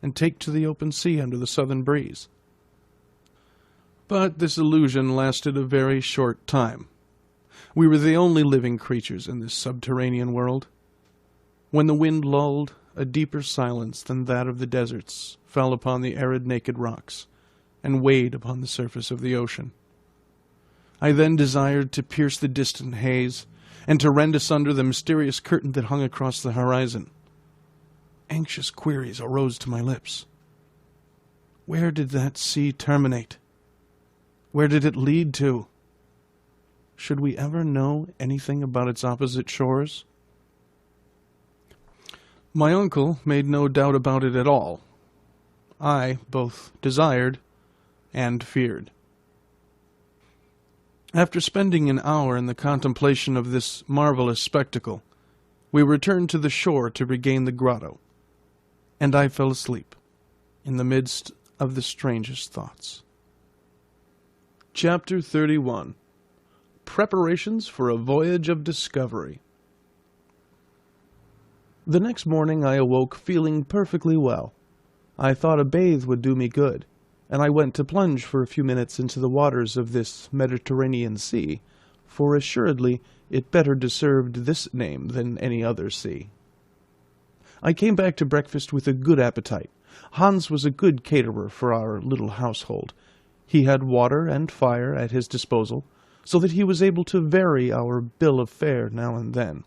and take to the open sea under the southern breeze. But this illusion lasted a very short time. We were the only living creatures in this subterranean world. When the wind lulled, a deeper silence than that of the deserts fell upon the arid naked rocks, and weighed upon the surface of the ocean. I then desired to pierce the distant haze, and to rend asunder the mysterious curtain that hung across the horizon. Anxious queries arose to my lips. Where did that sea terminate? Where did it lead to? Should we ever know anything about its opposite shores? My uncle made no doubt about it at all. I both desired and feared. After spending an hour in the contemplation of this marvelous spectacle, we returned to the shore to regain the grotto, and I fell asleep in the midst of the strangest thoughts. Chapter 31. Preparations for a Voyage of Discovery. The next morning I awoke feeling perfectly well. I thought a bathe would do me good, and I went to plunge for a few minutes into the waters of this Mediterranean Sea, for assuredly it better deserved this name than any other sea. I came back to breakfast with a good appetite. Hans was a good caterer for our little household. He had water and fire at his disposal, so that he was able to vary our bill of fare now and then.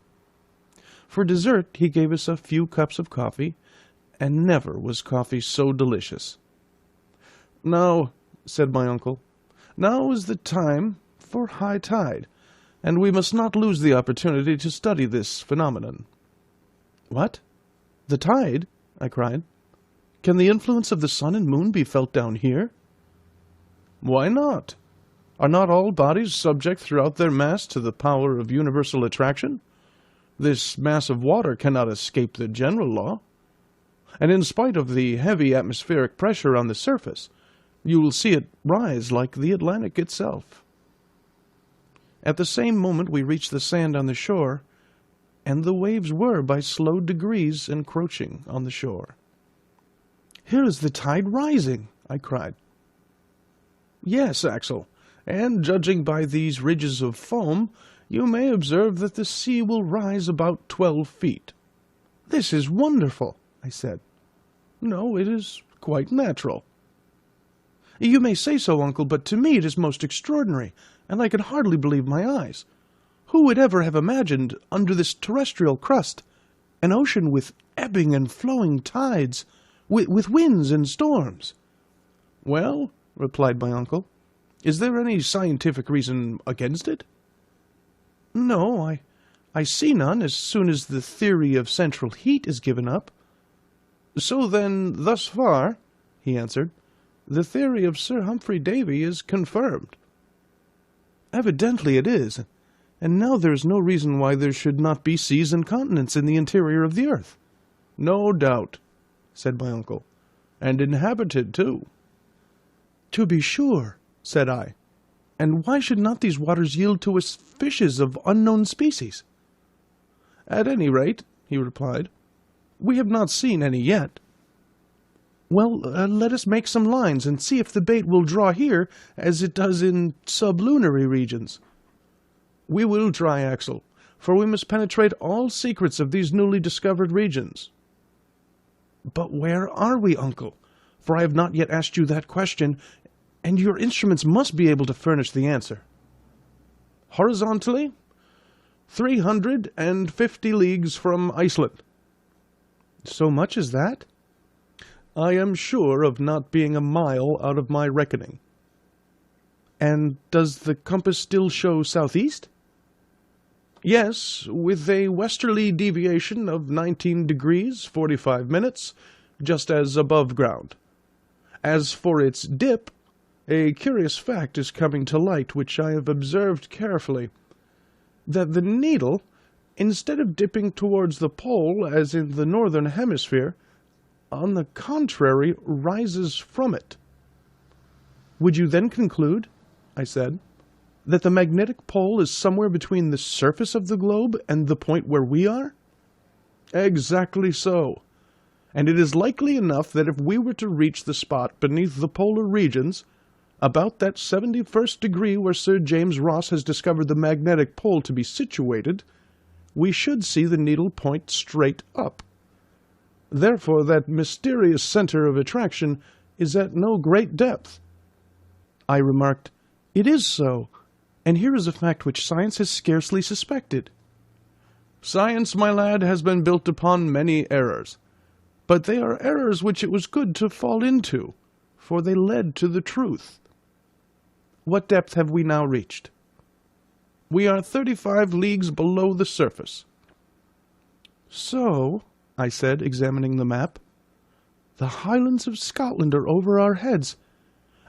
For dessert he gave us a few cups of coffee, and never was coffee so delicious. "Now," said my uncle, "now is the time for high tide, and we must not lose the opportunity to study this phenomenon." "What? The tide?" I cried. "Can the influence of the sun and moon be felt down here?" "Why not? Are not all bodies subject throughout their mass to the power of universal attraction? This mass of water cannot escape the general law. And in spite of the heavy atmospheric pressure on the surface, you will see it rise like the Atlantic itself." At the same moment we reached the sand on the shore, and the waves were by slow degrees encroaching on the shore. "Here is the tide rising," I cried. "Yes, Axel, and judging by these ridges of foam, you may observe that the sea will rise about 12 feet. This is wonderful, I said. No, it is quite natural. You may say so, uncle, but to me it is most extraordinary, and I can hardly believe my eyes. Who would ever have imagined, under this terrestrial crust, an ocean with ebbing and flowing tides, with winds and storms? Well, replied my uncle, is there any scientific reason against it? No, I see none as soon as the theory of central heat is given up. So then, thus far, he answered, the theory of Sir Humphrey Davy is confirmed. Evidently it is, and now there is no reason why there should not be seas and continents in the interior of the earth. No doubt, said my uncle, and inhabited too. To be sure, said I, and why should not these waters yield to us fishes of unknown species? At any rate, he replied, we have not seen any yet. Well, let us make some lines and see if the bait will draw here as it does in sublunary regions. We will try, Axel, for we must penetrate all secrets of these newly discovered regions. But where are we, uncle? For I have not yet asked you that question, and your instruments must be able to furnish the answer. Horizontally, 350 leagues from Iceland. So much as that? I am sure of not being a mile out of my reckoning. And does the compass still show southeast? Yes, with a westerly deviation of 19 degrees 45 minutes, just as above ground. As for its dip, a curious fact is coming to light which I have observed carefully, that the needle, instead of dipping towards the pole as in the northern hemisphere, on the contrary, rises from it. Would you then conclude, I said, that the magnetic pole is somewhere between the surface of the globe and the point where we are? Exactly so. And it is likely enough that if we were to reach the spot beneath the polar regions, about that 71st degree where Sir James Ross has discovered the magnetic pole to be situated, we should see the needle point straight up. Therefore, that mysterious center of attraction is at no great depth. I remarked, it is so, and here is a fact which science has scarcely suspected. Science, my lad, has been built upon many errors, but they are errors which it was good to fall into, for they led to the truth. What depth have we now reached? We are 35 leagues below the surface. So, I said, examining the map, the highlands of Scotland are over our heads,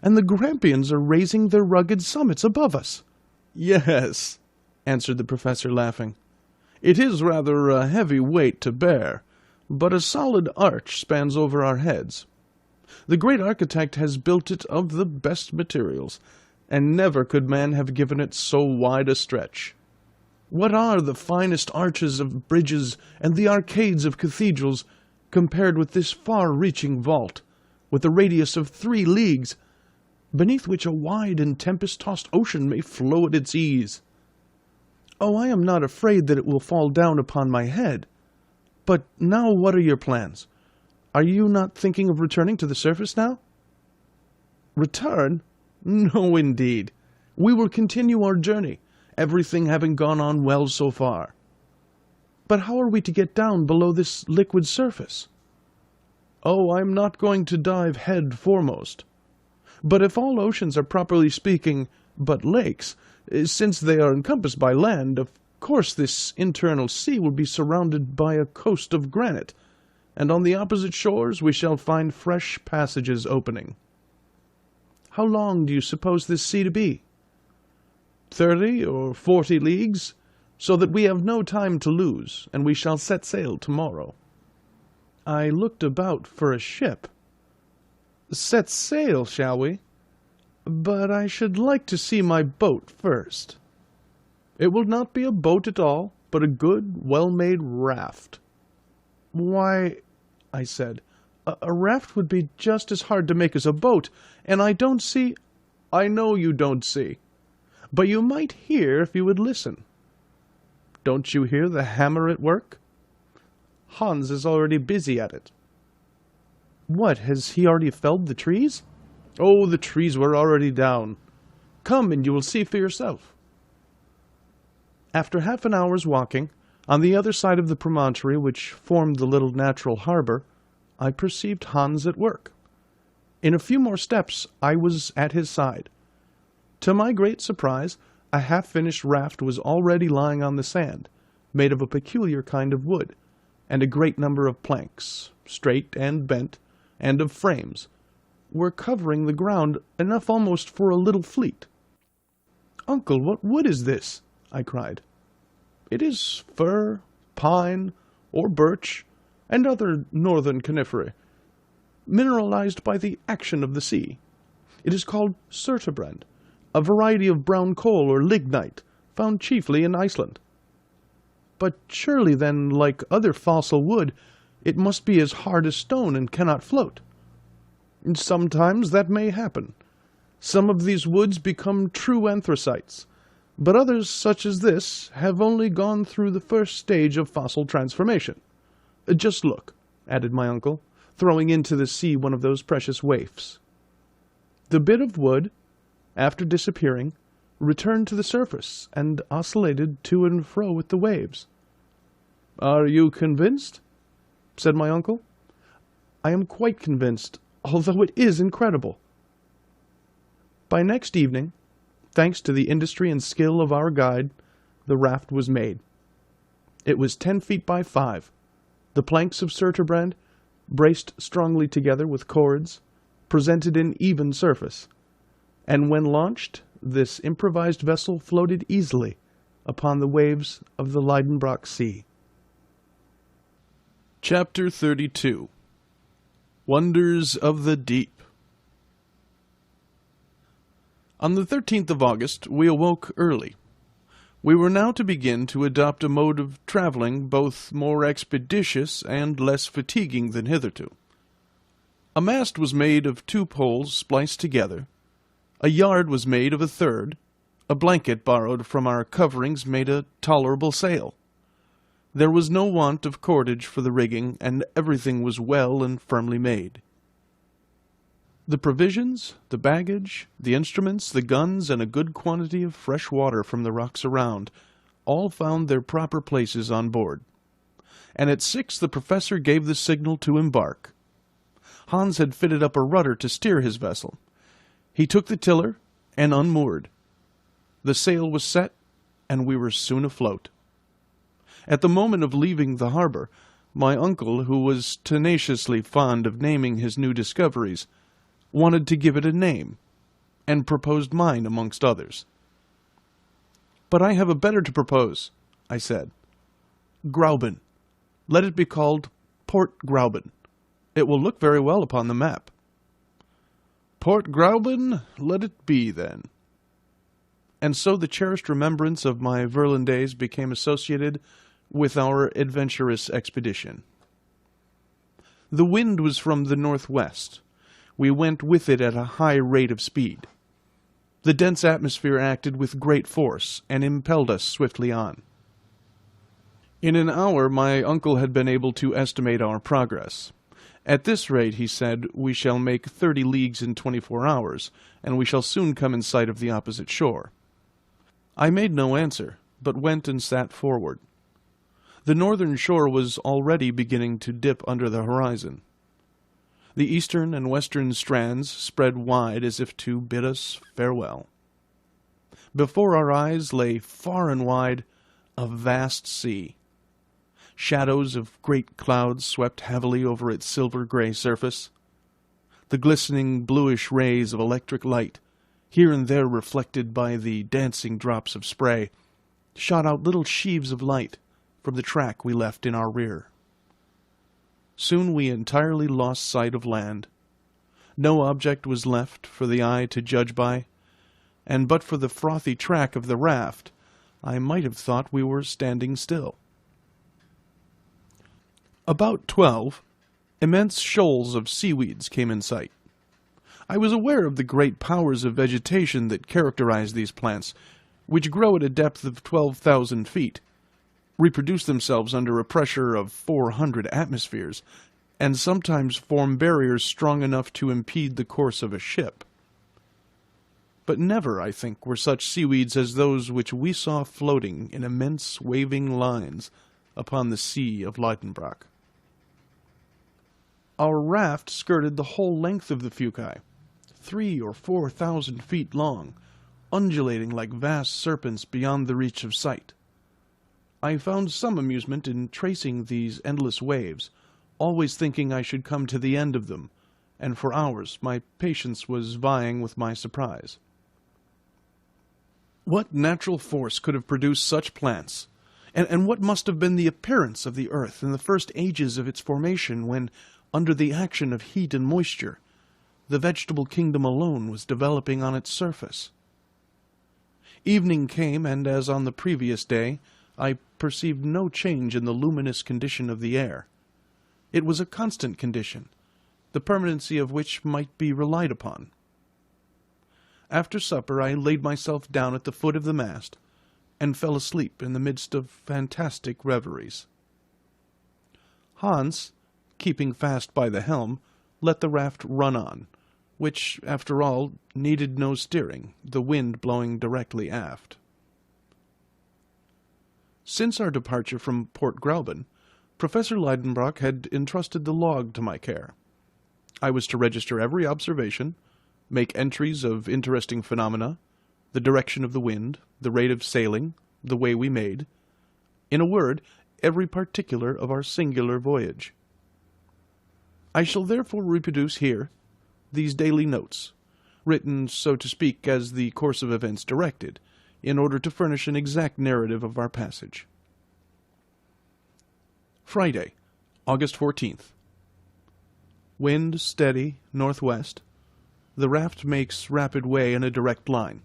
and the Grampians are raising their rugged summits above us. Yes, answered the professor, laughing. It is rather a heavy weight to bear, but a solid arch spans over our heads. The great architect has built it of the best materials, and never could man have given it so wide a stretch. What are the finest arches of bridges and the arcades of cathedrals compared with this far-reaching vault, with a radius of 3 leagues, beneath which a wide and tempest-tossed ocean may flow at its ease? Oh, I am not afraid that it will fall down upon my head. But now what are your plans? Are you not thinking of returning to the surface now? Return? No, indeed. We will continue our journey, everything having gone on well so far. But how are we to get down below this liquid surface? Oh, I am not going to dive head foremost. But if all oceans are properly speaking but lakes, since they are encompassed by land, of course this internal sea will be surrounded by a coast of granite, and on the opposite shores we shall find fresh passages opening. How long do you suppose this sea to be? 30 or 40 leagues, so that we have no time to lose, and we shall set sail tomorrow. I looked about for a ship. Set sail, shall we? But I should like to see my boat first. It will not be a boat at all, but a good, well-made raft. Why, I said, a raft would be just as hard to make as a boat, and I don't see— I know you don't see, but you might hear if you would listen. Don't you hear the hammer at work? Hans is already busy at it. What, has he already felled the trees? Oh, the trees were already down. Come and you will see for yourself. After half an hour's walking, on the other side of the promontory which formed the little natural harbor, I perceived Hans at work. In a few more steps I was at his side. To my great surprise, a half-finished raft was already lying on the sand, made of a peculiar kind of wood, and a great number of planks, straight and bent, and of frames, were covering the ground enough almost for a little fleet. "Uncle, what wood is this?" I cried. "It is fir, pine, or birch, and other northern coniferae, mineralized by the action of the sea. It is called surturbrand, a variety of brown coal or lignite, found chiefly in Iceland." "But surely then, like other fossil wood, it must be as hard as stone and cannot float." "Sometimes that may happen. Some of these woods become true anthracites, but others, such as this, have only gone through the first stage of fossil transformation. Just look," added my uncle, throwing into the sea one of those precious waifs. The bit of wood, after disappearing, returned to the surface and oscillated to and fro with the waves. "Are you convinced?" said my uncle. "I am quite convinced, although it is incredible." By next evening, thanks to the industry and skill of our guide, the raft was made. It was 10 feet by 5, the planks of surturbrand, braced strongly together with cords, presented an even surface, and when launched, this improvised vessel floated easily upon the waves of the Lidenbrock Sea. Chapter 32. Wonders of the Deep. On the 13th of August, we awoke early. We were now to begin to adopt a mode of travelling both more expeditious and less fatiguing than hitherto. A mast was made of 2 poles spliced together, a yard was made of a third, a blanket borrowed from our coverings made a tolerable sail. There was no want of cordage for the rigging, and everything was well and firmly made. The provisions, the baggage, the instruments, the guns, and a good quantity of fresh water from the rocks around, all found their proper places on board. And at 6 the professor gave the signal to embark. Hans had fitted up a rudder to steer his vessel. He took the tiller and unmoored. The sail was set, and we were soon afloat. At the moment of leaving the harbor, my uncle, who was tenaciously fond of naming his new discoveries, wanted to give it a name, and proposed mine amongst others. "But I have a better to propose," I said. "Grauben. Let it be called Port Grauben. It will look very well upon the map." "Port Grauben, let it be, then." And so the cherished remembrance of my Verlin days became associated with our adventurous expedition. The wind was from the northwest. We went with it at a high rate of speed. The dense atmosphere acted with great force, and impelled us swiftly on. In an hour my uncle had been able to estimate our progress. At this rate, he said, we shall make 30 leagues in 24 hours, and we shall soon come in sight of the opposite shore. I made no answer, but went and sat forward. The northern shore was already beginning to dip under the horizon. The eastern and western strands spread wide as if to bid us farewell. Before our eyes lay far and wide a vast sea. Shadows of great clouds swept heavily over its silver-gray surface. The glistening bluish rays of electric light, here and there reflected by the dancing drops of spray, shot out little sheaves of light from the track we left in our rear. Soon we entirely lost sight of land. No object was left for the eye to judge by, and but for the frothy track of the raft, I might have thought we were standing still. About 12, immense shoals of seaweeds came in sight. I was aware of the great powers of vegetation that characterize these plants, which grow at a depth of 12,000 feet, reproduce themselves under a pressure of 400 atmospheres, and sometimes form barriers strong enough to impede the course of a ship. But never, I think, were such seaweeds as those which we saw floating in immense waving lines upon the sea of Lidenbrock. Our raft skirted the whole length of the Fuci, 3,000 or 4,000 feet long, undulating like vast serpents beyond the reach of sight. I found some amusement in tracing these endless waves, always thinking I should come to the end of them, and for hours my patience was vying with my surprise. What natural force could have produced such plants? And what must have been the appearance of the earth in the first ages of its formation when, under the action of heat and moisture, the vegetable kingdom alone was developing on its surface? Evening came, and as on the previous day, I perceived no change in the luminous condition of the air. It was a constant condition, the permanency of which might be relied upon. After supper I laid myself down at the foot of the mast, and fell asleep in the midst of fantastic reveries. Hans, keeping fast by the helm, let the raft run on, which, after all, needed no steering, the wind blowing directly aft. Since our departure from Port Gräuben, Professor Lidenbrock had entrusted the log to my care. I was to register every observation, make entries of interesting phenomena, the direction of the wind, the rate of sailing, the way we made, in a word, every particular of our singular voyage. I shall therefore reproduce here these daily notes, written, so to speak, as the course of events directed, in order to furnish an exact narrative of our passage. Friday, August 14th. Wind steady, northwest. The raft makes rapid way in a direct line.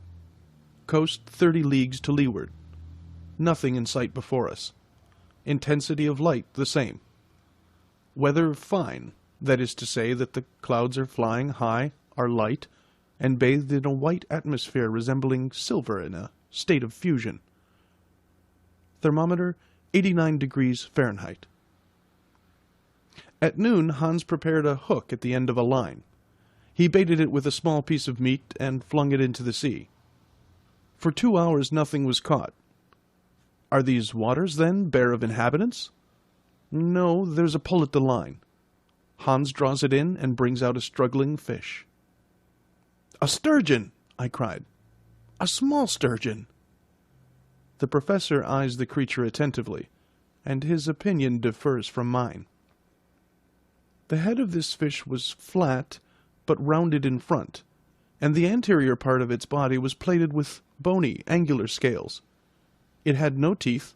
Coast 30 leagues to leeward. Nothing in sight before us. Intensity of light the same. Weather fine, that is to say that the clouds are flying high, are light, and bathed in a white atmosphere resembling silver in a state of fusion. Thermometer 89 degrees Fahrenheit. At noon Hans prepared a hook at the end of a line. He baited it with a small piece of meat and flung it into the sea. For 2 hours nothing was caught. Are these waters, then, bare of inhabitants? No, there's a pull at the line. Hans draws it in and brings out a struggling fish. "A sturgeon!" I cried. "A small sturgeon!" The professor eyes the creature attentively, and his opinion differs from mine. The head of this fish was flat, but rounded in front, and the anterior part of its body was plated with bony, angular scales. It had no teeth,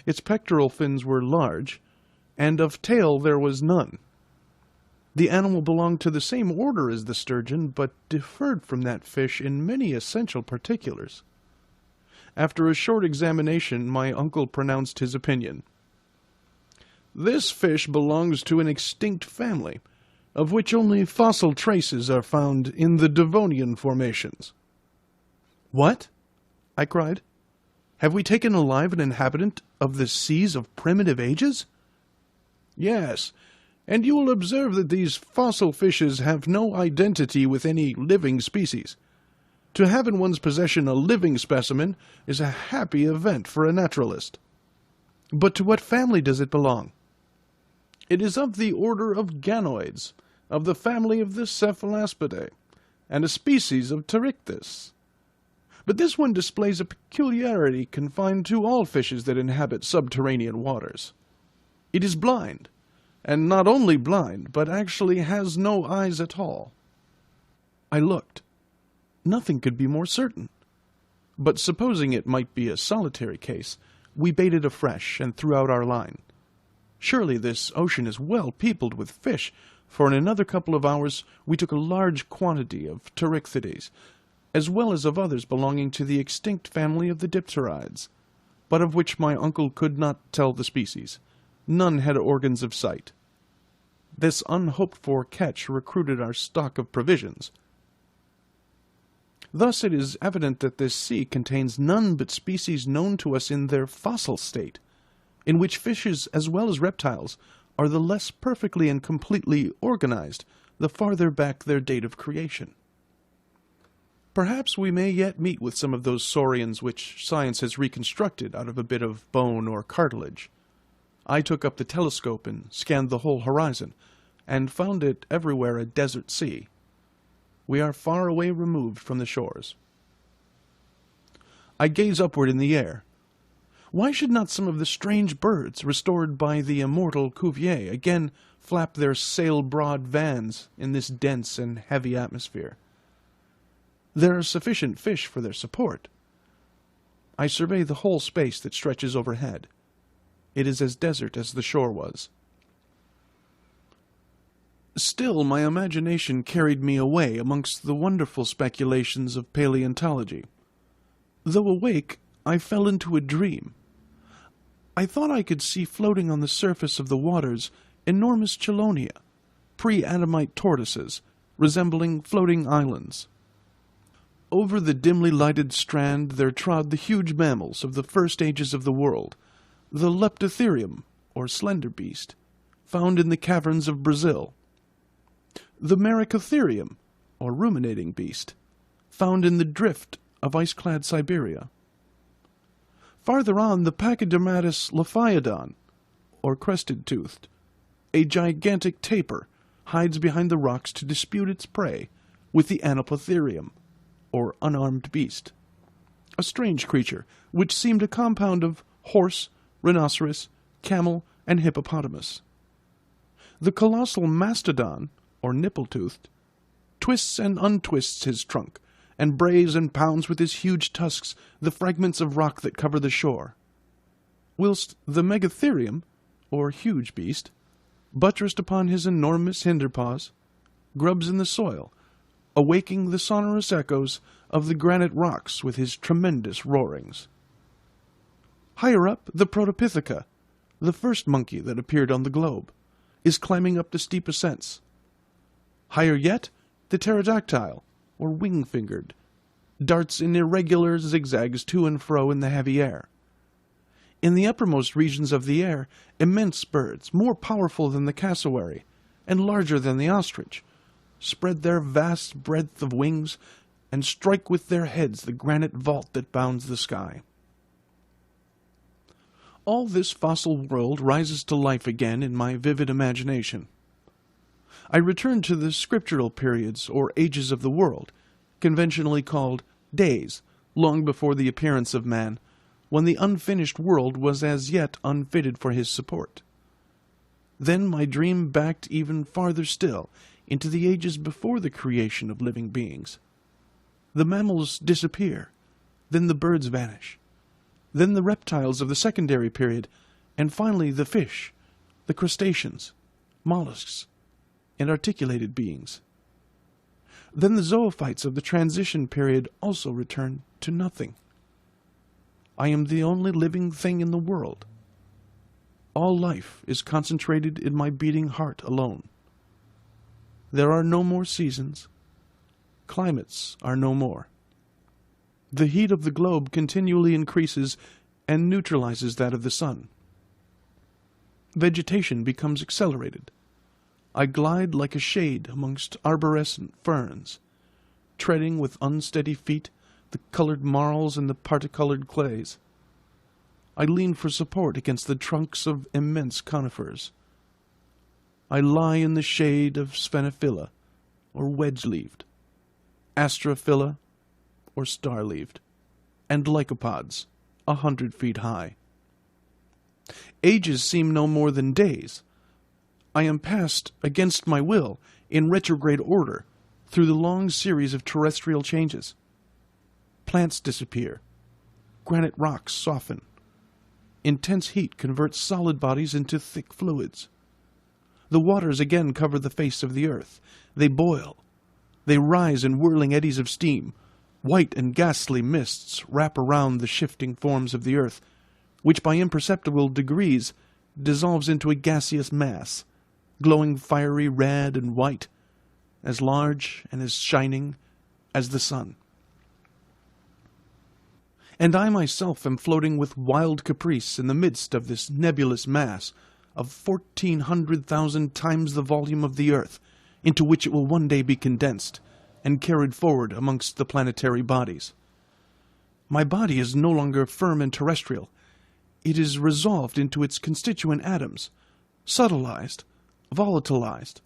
its pectoral fins were large, and of tail there was none. The animal belonged to the same order as the sturgeon, but differed from that fish in many essential particulars. After a short examination, my uncle pronounced his opinion. "This fish belongs to an extinct family, of which only fossil traces are found in the Devonian formations." "What?" I cried. "Have we taken alive an inhabitant of the seas of primitive ages?" "Yes, and you will observe that these fossil fishes have no identity with any living species. To have in one's possession a living specimen is a happy event for a naturalist." "But to what family does it belong?" "It is of the order of ganoids, of the family of the Cephalaspidae, and a species of Pterichthys. But this one displays a peculiarity confined to all fishes that inhabit subterranean waters. It is blind, and not only blind, but actually has no eyes at all." I looked. Nothing could be more certain. But supposing it might be a solitary case, we baited afresh and threw out our line. Surely this ocean is well peopled with fish, for in another couple of hours we took a large quantity of Pterichthides, as well as of others belonging to the extinct family of the dipterides, but of which my uncle could not tell the species. None had organs of sight. This unhoped-for catch recruited our stock of provisions. Thus it is evident that this sea contains none but species known to us in their fossil state, in which fishes as well as reptiles are the less perfectly and completely organized the farther back their date of creation. Perhaps we may yet meet with some of those saurians which science has reconstructed out of a bit of bone or cartilage. I took up the telescope and scanned the whole horizon, and found it everywhere a desert sea. We are far away removed from the shores. I gaze upward in the air. Why should not some of the strange birds, restored by the immortal Cuvier, again flap their sail-broad vans in this dense and heavy atmosphere? There are sufficient fish for their support. I survey the whole space that stretches overhead. It is as desert as the shore was. Still, my imagination carried me away amongst the wonderful speculations of paleontology. Though awake, I fell into a dream. I thought I could see floating on the surface of the waters enormous chelonia, pre-Adamite tortoises, resembling floating islands. Over the dimly lighted strand there trod the huge mammals of the first ages of the world, the leptotherium, or slender beast, found in the caverns of Brazil, the Maricotherium, or ruminating beast, found in the drift of ice-clad Siberia. Farther on, the Pachydermatous Lophiodon, or crested-toothed, a gigantic tapir, hides behind the rocks to dispute its prey with the Anoplotherium, or unarmed beast, a strange creature which seemed a compound of horse, rhinoceros, camel, and hippopotamus. The colossal mastodon, or nipple-toothed, twists and untwists his trunk, and brays and pounds with his huge tusks the fragments of rock that cover the shore, whilst the megatherium, or huge beast, buttressed upon his enormous hinder paws, grubs in the soil, awaking the sonorous echoes of the granite rocks with his tremendous roarings. Higher up, the Protopitheca, the first monkey that appeared on the globe, is climbing up the steep ascents. Higher yet, the pterodactyl, or wing-fingered, darts in irregular zigzags to and fro in the heavy air. In the uppermost regions of the air, immense birds, more powerful than the cassowary, and larger than the ostrich, spread their vast breadth of wings, and strike with their heads the granite vault that bounds the sky. All this fossil world rises to life again in my vivid imagination. I return to the scriptural periods or ages of the world, conventionally called days, long before the appearance of man, when the unfinished world was as yet unfitted for his support. Then my dream backed even farther still, into the ages before the creation of living beings. The mammals disappear, then the birds vanish, then the reptiles of the secondary period, and finally the fish, the crustaceans, mollusks, and articulated beings. Then the zoophytes of the transition period also return to nothing. I am the only living thing in the world. All life is concentrated in my beating heart alone. There are no more seasons. Climates are no more. The heat of the globe continually increases and neutralizes that of the sun. Vegetation becomes accelerated. I glide like a shade amongst arborescent ferns, treading with unsteady feet the colored marls and the particolored clays. I lean for support against the trunks of immense conifers. I lie in the shade of sphenophylla, or wedge-leaved, astrophylla, or star-leaved, and lycopods, 100 feet high. Ages seem no more than days. I am passed, against my will, in retrograde order, through the long series of terrestrial changes. Plants disappear. Granite rocks soften. Intense heat converts solid bodies into thick fluids. The waters again cover the face of the earth. They boil. They rise in whirling eddies of steam. White and ghastly mists wrap around the shifting forms of the earth, which by imperceptible degrees dissolves into a gaseous mass, glowing fiery red and white, as large and as shining as the sun. and I myself am floating with wild caprice in the midst of this nebulous mass of 1,400,000 times the volume of the earth, into which it will one day be condensed and carried forward amongst the planetary bodies. My body is no longer firm and terrestrial. It is resolved into its constituent atoms, subtilized, volatilized.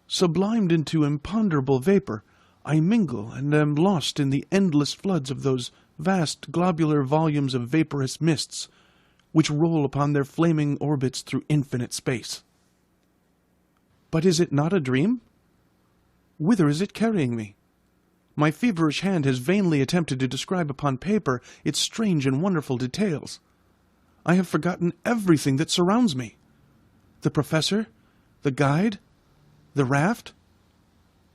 Sublimed into imponderable vapor, I mingle and am lost in the endless floods of those vast globular volumes of vaporous mists, which roll upon their flaming orbits through infinite space. But is it not a dream? Whither is it carrying me? My feverish hand has vainly attempted to describe upon paper its strange and wonderful details. I have forgotten everything that surrounds me. The professor, the guide, the raft,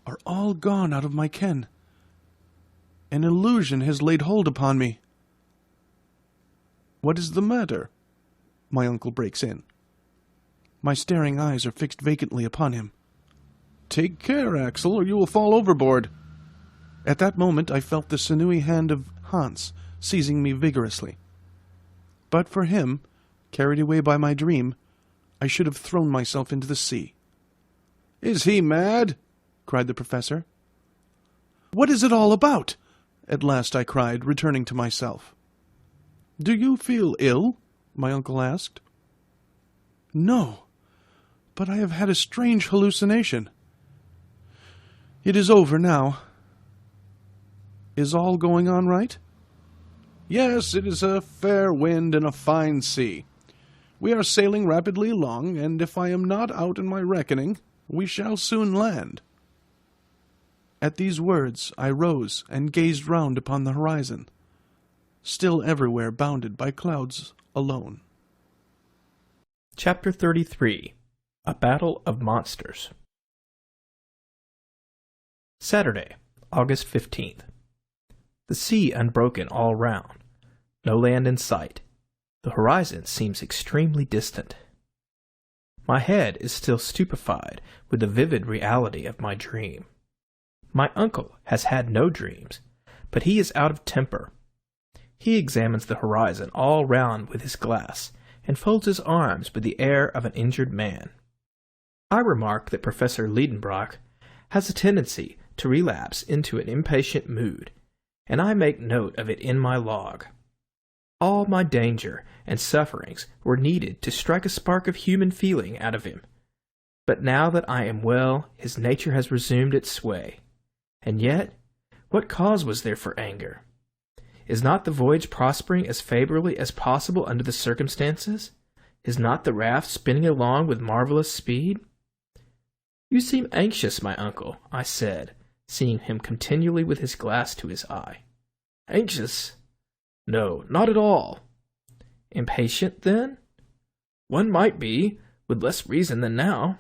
are all gone out of my ken. An illusion has laid hold upon me. "What is the matter?" my uncle breaks in. My staring eyes are fixed vacantly upon him. "Take care, Axel, or you will fall overboard." At that moment I felt the sinewy hand of Hans seizing me vigorously. But for him, carried away by my dream, I should have thrown myself into the sea. "Is he mad?" cried the professor. "What is it all about?" at last I cried, returning to myself. "Do you feel ill?" my uncle asked. "No, but I have had a strange hallucination. It is over now. Is all going on right?" "Yes, it is a fair wind and a fine sea. We are sailing rapidly along, and if I am not out in my reckoning, we shall soon land." At these words I rose and gazed round upon the horizon, still everywhere bounded by clouds alone. Chapter 33. A Battle of Monsters. Saturday, August 15th. The sea unbroken all round. No land in sight. The horizon seems extremely distant. My head is still stupefied with the vivid reality of my dream. My uncle has had no dreams, but he is out of temper. He examines the horizon all round with his glass, and folds his arms with the air of an injured man. I remark that Professor Liedenbrock has a tendency to relapse into an impatient mood, and I make note of it in my log. All my danger and sufferings were needed to strike a spark of human feeling out of him. But now that I am well, his nature has resumed its sway. And yet, what cause was there for anger? Is not the voyage prospering as favorably as possible under the circumstances? Is not the raft spinning along with marvelous speed? "You seem anxious, my uncle," I said, seeing him continually with his glass to his eye. "Anxious? No, not at all." "Impatient, then?" "One might be, with less reason than now."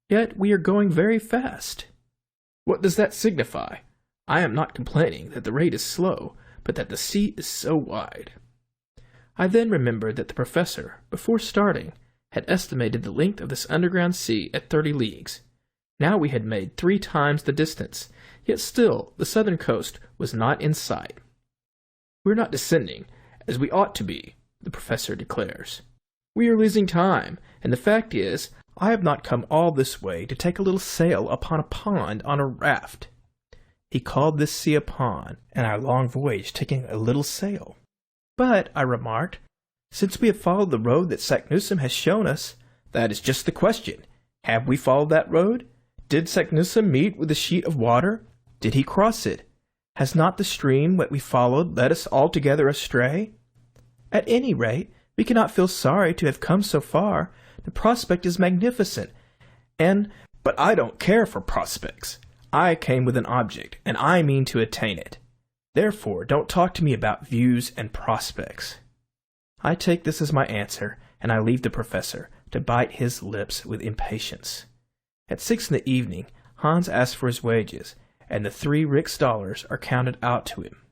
"Yet we are going very fast." "What does that signify? I am not complaining that the rate is slow, but that the sea is so wide." I then remembered that the professor, before starting, had estimated the length of this underground sea at 30 leagues. Now we had made 3 times the distance, yet still the southern coast was not in sight. "We're not descending, as we ought to be," the professor declares. "We are losing time, and the fact is, I have not come all this way to take a little sail upon a pond on a raft." He called this sea a pond, and our long voyage taking a little sail. "But," I remarked, "since we have followed the road that Saknussemm has shown us—" "That is just the question. Have we followed that road? Did Saknussemm meet with a sheet of water? Did he cross it? Has not the stream that we followed led us altogether astray? At any rate, we cannot feel sorry to have come so far. The prospect is magnificent, but I don't care for prospects. I came with an object, and I mean to attain it. Therefore, don't talk to me about views and prospects." I take this as my answer, and I leave the professor to bite his lips with impatience. At 6 in the evening, Hans asks for his wages, and the 3 Rix-dollars are counted out to him.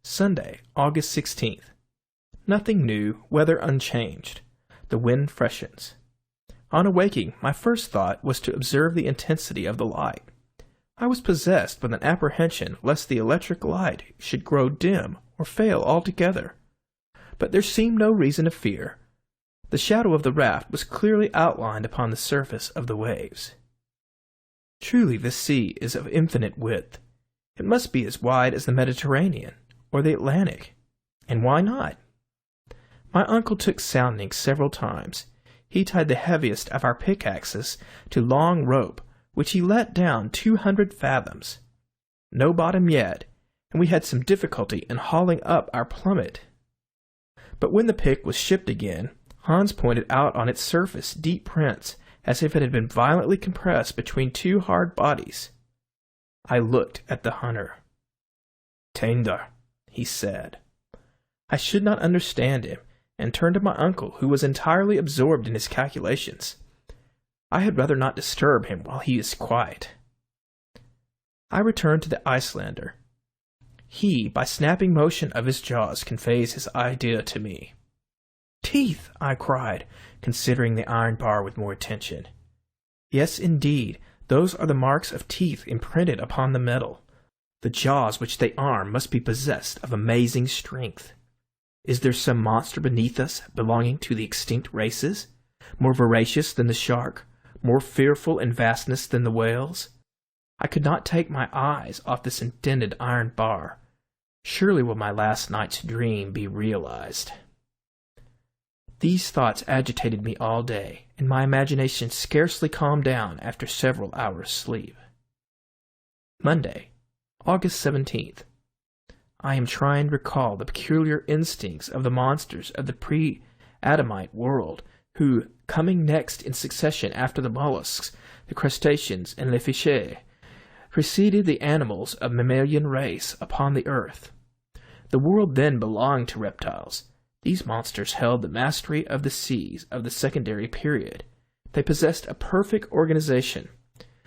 Sunday, August 16th. Nothing new, weather unchanged. The wind freshens. On awaking, my first thought was to observe the intensity of the light. I was possessed with an apprehension lest the electric light should grow dim or fail altogether. But there seemed no reason to fear. The shadow of the raft was clearly outlined upon the surface of the waves. Truly this sea is of infinite width. It must be as wide as the Mediterranean or the Atlantic. And why not? My uncle took soundings several times. He tied the heaviest of our pickaxes to long rope, which he let down 200 fathoms. No bottom yet, and we had some difficulty in hauling up our plummet. But when the pick was shipped again, Hans pointed out on its surface deep prints, as if it had been violently compressed between two hard bodies. I looked at the hunter. "Tender," he said. I should not understand him, and turned to my uncle, who was entirely absorbed in his calculations. I had rather not disturb him while he is quiet. I returned to the Icelander. He, by snapping motion of his jaws, conveys his idea to me. "Teeth!" I cried, considering the iron bar with more attention. Yes, indeed, those are the marks of teeth imprinted upon the metal. The jaws which they arm must be possessed of amazing strength. Is there some monster beneath us belonging to the extinct races, more voracious than the shark, more fearful in vastness than the whales? I could not take my eyes off this indented iron bar. Surely will my last night's dream be realized? These thoughts agitated me all day, and my imagination scarcely calmed down after several hours' sleep. Monday, August 17th. I am trying to recall the peculiar instincts of the monsters of the pre-Adamite world, who, coming next in succession after the mollusks, the crustaceans, and les fichés, preceded the animals of mammalian race upon the earth. The world then belonged to reptiles. These monsters held the mastery of the seas of the secondary period. They possessed a perfect organization,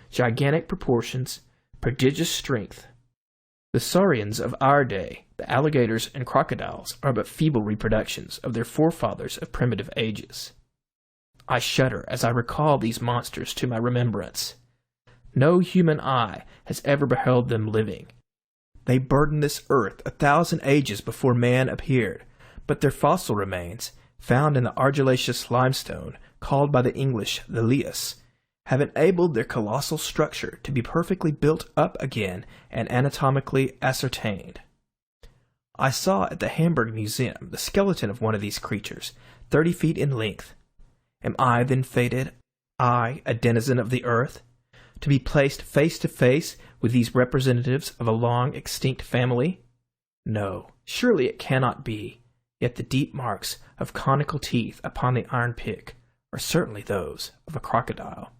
gigantic proportions, prodigious strength. The saurians of our day, the alligators and crocodiles, are but feeble reproductions of their forefathers of primitive ages. I shudder as I recall these monsters to my remembrance. No human eye has ever beheld them living. They burdened this earth 1,000 ages before man appeared, but their fossil remains, found in the argillaceous limestone, called by the English the lias, have enabled their colossal structure to be perfectly built up again and anatomically ascertained. I saw at the Hamburg Museum the skeleton of one of these creatures, 30 feet in length. Am I then fated, I, a denizen of the earth, to be placed face to face with these representatives of a long-extinct family? No, surely it cannot be, yet the deep marks of conical teeth upon the iron pick are certainly those of a crocodile.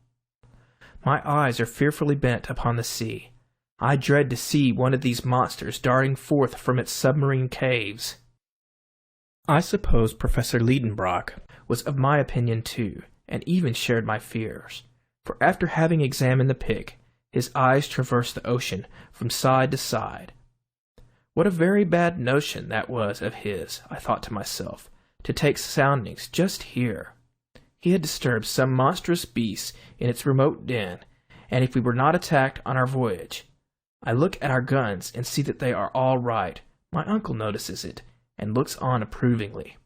My eyes are fearfully bent upon the sea. I dread to see one of these monsters darting forth from its submarine caves. I suppose Professor Liedenbrock was of my opinion too, and even shared my fears, for after having examined the pick, his eyes traversed the ocean from side to side. What a very bad notion that was of his, I thought to myself, to take soundings just here. He had disturbed some monstrous beast in its remote den, and if we were not attacked on our voyage. I look at our guns and see that they are all right. My uncle notices it, and looks on approvingly.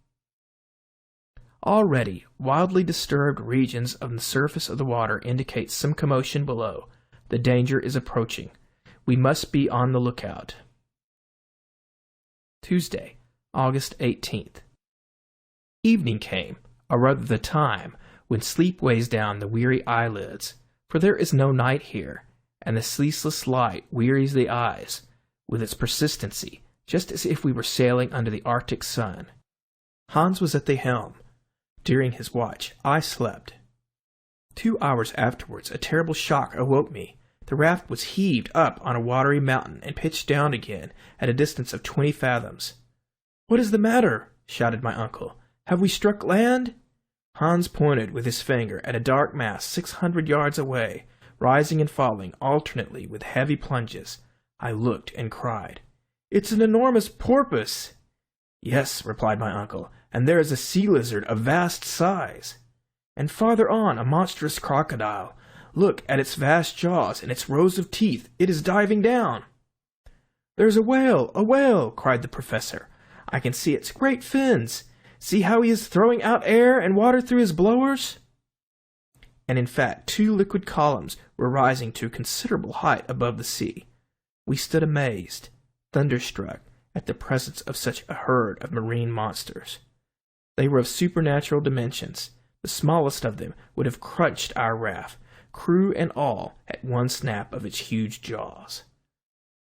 Already, wildly disturbed regions of the surface of the water indicate some commotion below. The danger is approaching. We must be on the lookout. Tuesday, August 18th. Evening came, or rather the time, when sleep weighs down the weary eyelids, for there is no night here, and the ceaseless light wearies the eyes with its persistency, just as if we were sailing under the Arctic sun. Hans was at the helm. During his watch, I slept. 2 hours afterwards, a terrible shock awoke me. The raft was heaved up on a watery mountain and pitched down again at a distance of 20 fathoms. "What is the matter?" shouted my uncle. "Have we struck land?" Hans pointed with his finger at a dark mass 600 yards away, rising and falling alternately with heavy plunges. I looked and cried, "It's an enormous porpoise!" "Yes," replied my uncle, "and there is a sea lizard of vast size." And farther on a monstrous crocodile, Look at its vast jaws and its rows of teeth. It is diving down. There's a whale, cried the professor. I can see its great fins. See how he is throwing out air and water through his blowers? And in fact, 2 liquid columns were rising to a considerable height above the sea. We stood amazed, thunderstruck, at the presence of such a herd of marine monsters. They were of supernatural dimensions. The smallest of them would have crunched our raft, crew and all, at one snap of its huge jaws.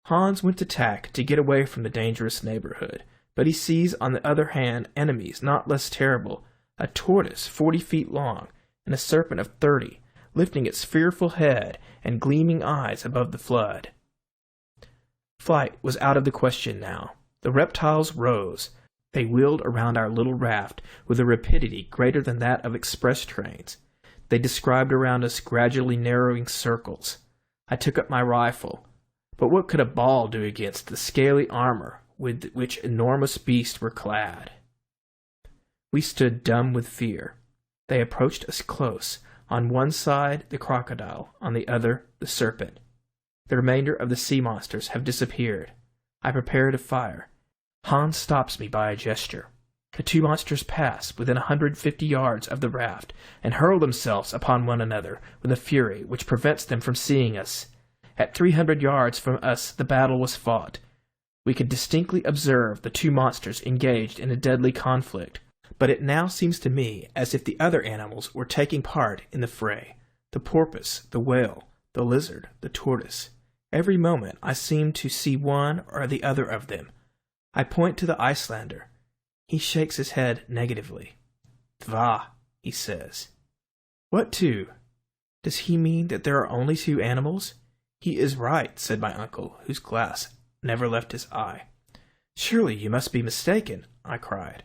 Hans went to tack to get away from the dangerous neighborhood, but he sees on the other hand enemies not less terrible, a tortoise 40 feet long, and a serpent of 30, lifting its fearful head and gleaming eyes above the flood. Flight was out of the question now. The reptiles rose. They wheeled around our little raft with a rapidity greater than that of express trains. They described around us gradually narrowing circles. I took up my rifle. But what could a ball do against the scaly armor with which enormous beasts were clad? We stood dumb with fear. They approached us close. On one side, the crocodile, on the other, the serpent. The remainder of the sea monsters have disappeared. I prepare to fire. Hans stops me by a gesture. The 2 monsters pass within 150 yards of the raft and hurl themselves upon one another with a fury which prevents them from seeing us. At 300 yards from us the battle was fought. We could distinctly observe the 2 monsters engaged in a deadly conflict, but it now seems to me as if the other animals were taking part in the fray. The porpoise, the whale, the lizard, the tortoise. Every moment I seem to see one or the other of them. I point to the Icelander. He shakes his head negatively. "Va," he says. "What 2? Does he mean that there are only 2 animals?" "He is right," said my uncle, whose glass never left his eye. "Surely you must be mistaken," I cried.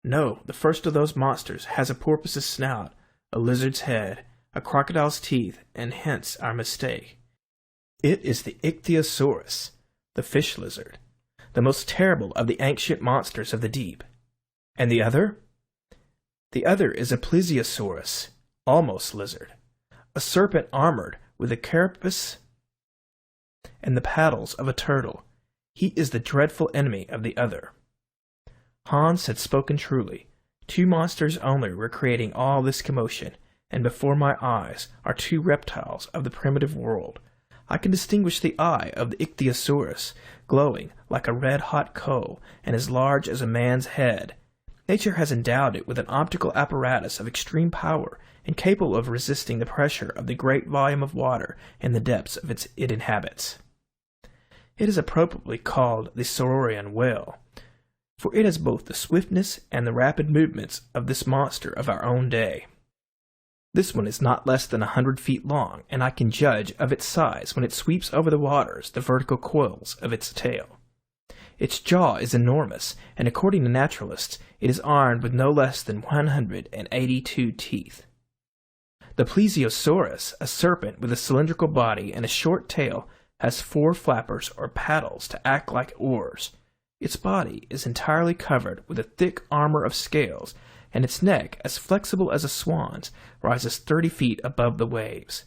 "No, the first of those monsters has a porpoise's snout, a lizard's head, a crocodile's teeth, and hence our mistake. It is the ichthyosaurus, the fish lizard, the most terrible of the ancient monsters of the deep. And the other? The other is a plesiosaurus, almost lizard, a serpent armored with a carapace and the paddles of a turtle. He is the dreadful enemy of the other." Hans had spoken truly. 2 monsters only were creating all this commotion, and before my eyes are 2 reptiles of the primitive world. I can distinguish the eye of the ichthyosaurus, glowing like a red-hot coal and as large as a man's head. Nature has endowed it with an optical apparatus of extreme power and capable of resisting the pressure of the great volume of water in the depths of it inhabits. It is appropriately called the Saurian whale, for it has both the swiftness and the rapid movements of this monster of our own day. This one is not less than 100 feet long, and I can judge of its size when it sweeps over the waters the vertical coils of its tail. Its jaw is enormous, and according to naturalists, it is armed with no less than 182 teeth. The plesiosaurus, a serpent with a cylindrical body and a short tail, has 4 flappers or paddles to act like oars. Its body is entirely covered with a thick armor of scales, and its neck, as flexible as a swan's, rises 30 feet above the waves.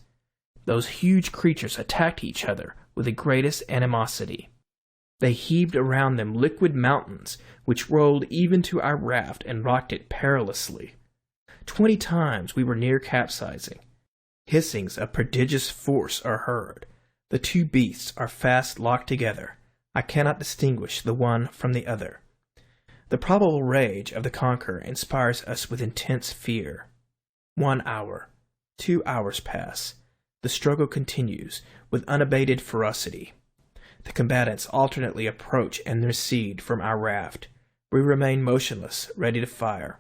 Those huge creatures attacked each other with the greatest animosity. They heaved around them liquid mountains, which rolled even to our raft and rocked it perilously. 20 times we were near capsizing. Hissings of prodigious force are heard. The 2 beasts are fast locked together. I cannot distinguish the one from the other. The probable rage of the conqueror inspires us with intense fear. 1 hour, 2 hours pass. The struggle continues with unabated ferocity. The combatants alternately approach and recede from our raft. We remain motionless, ready to fire.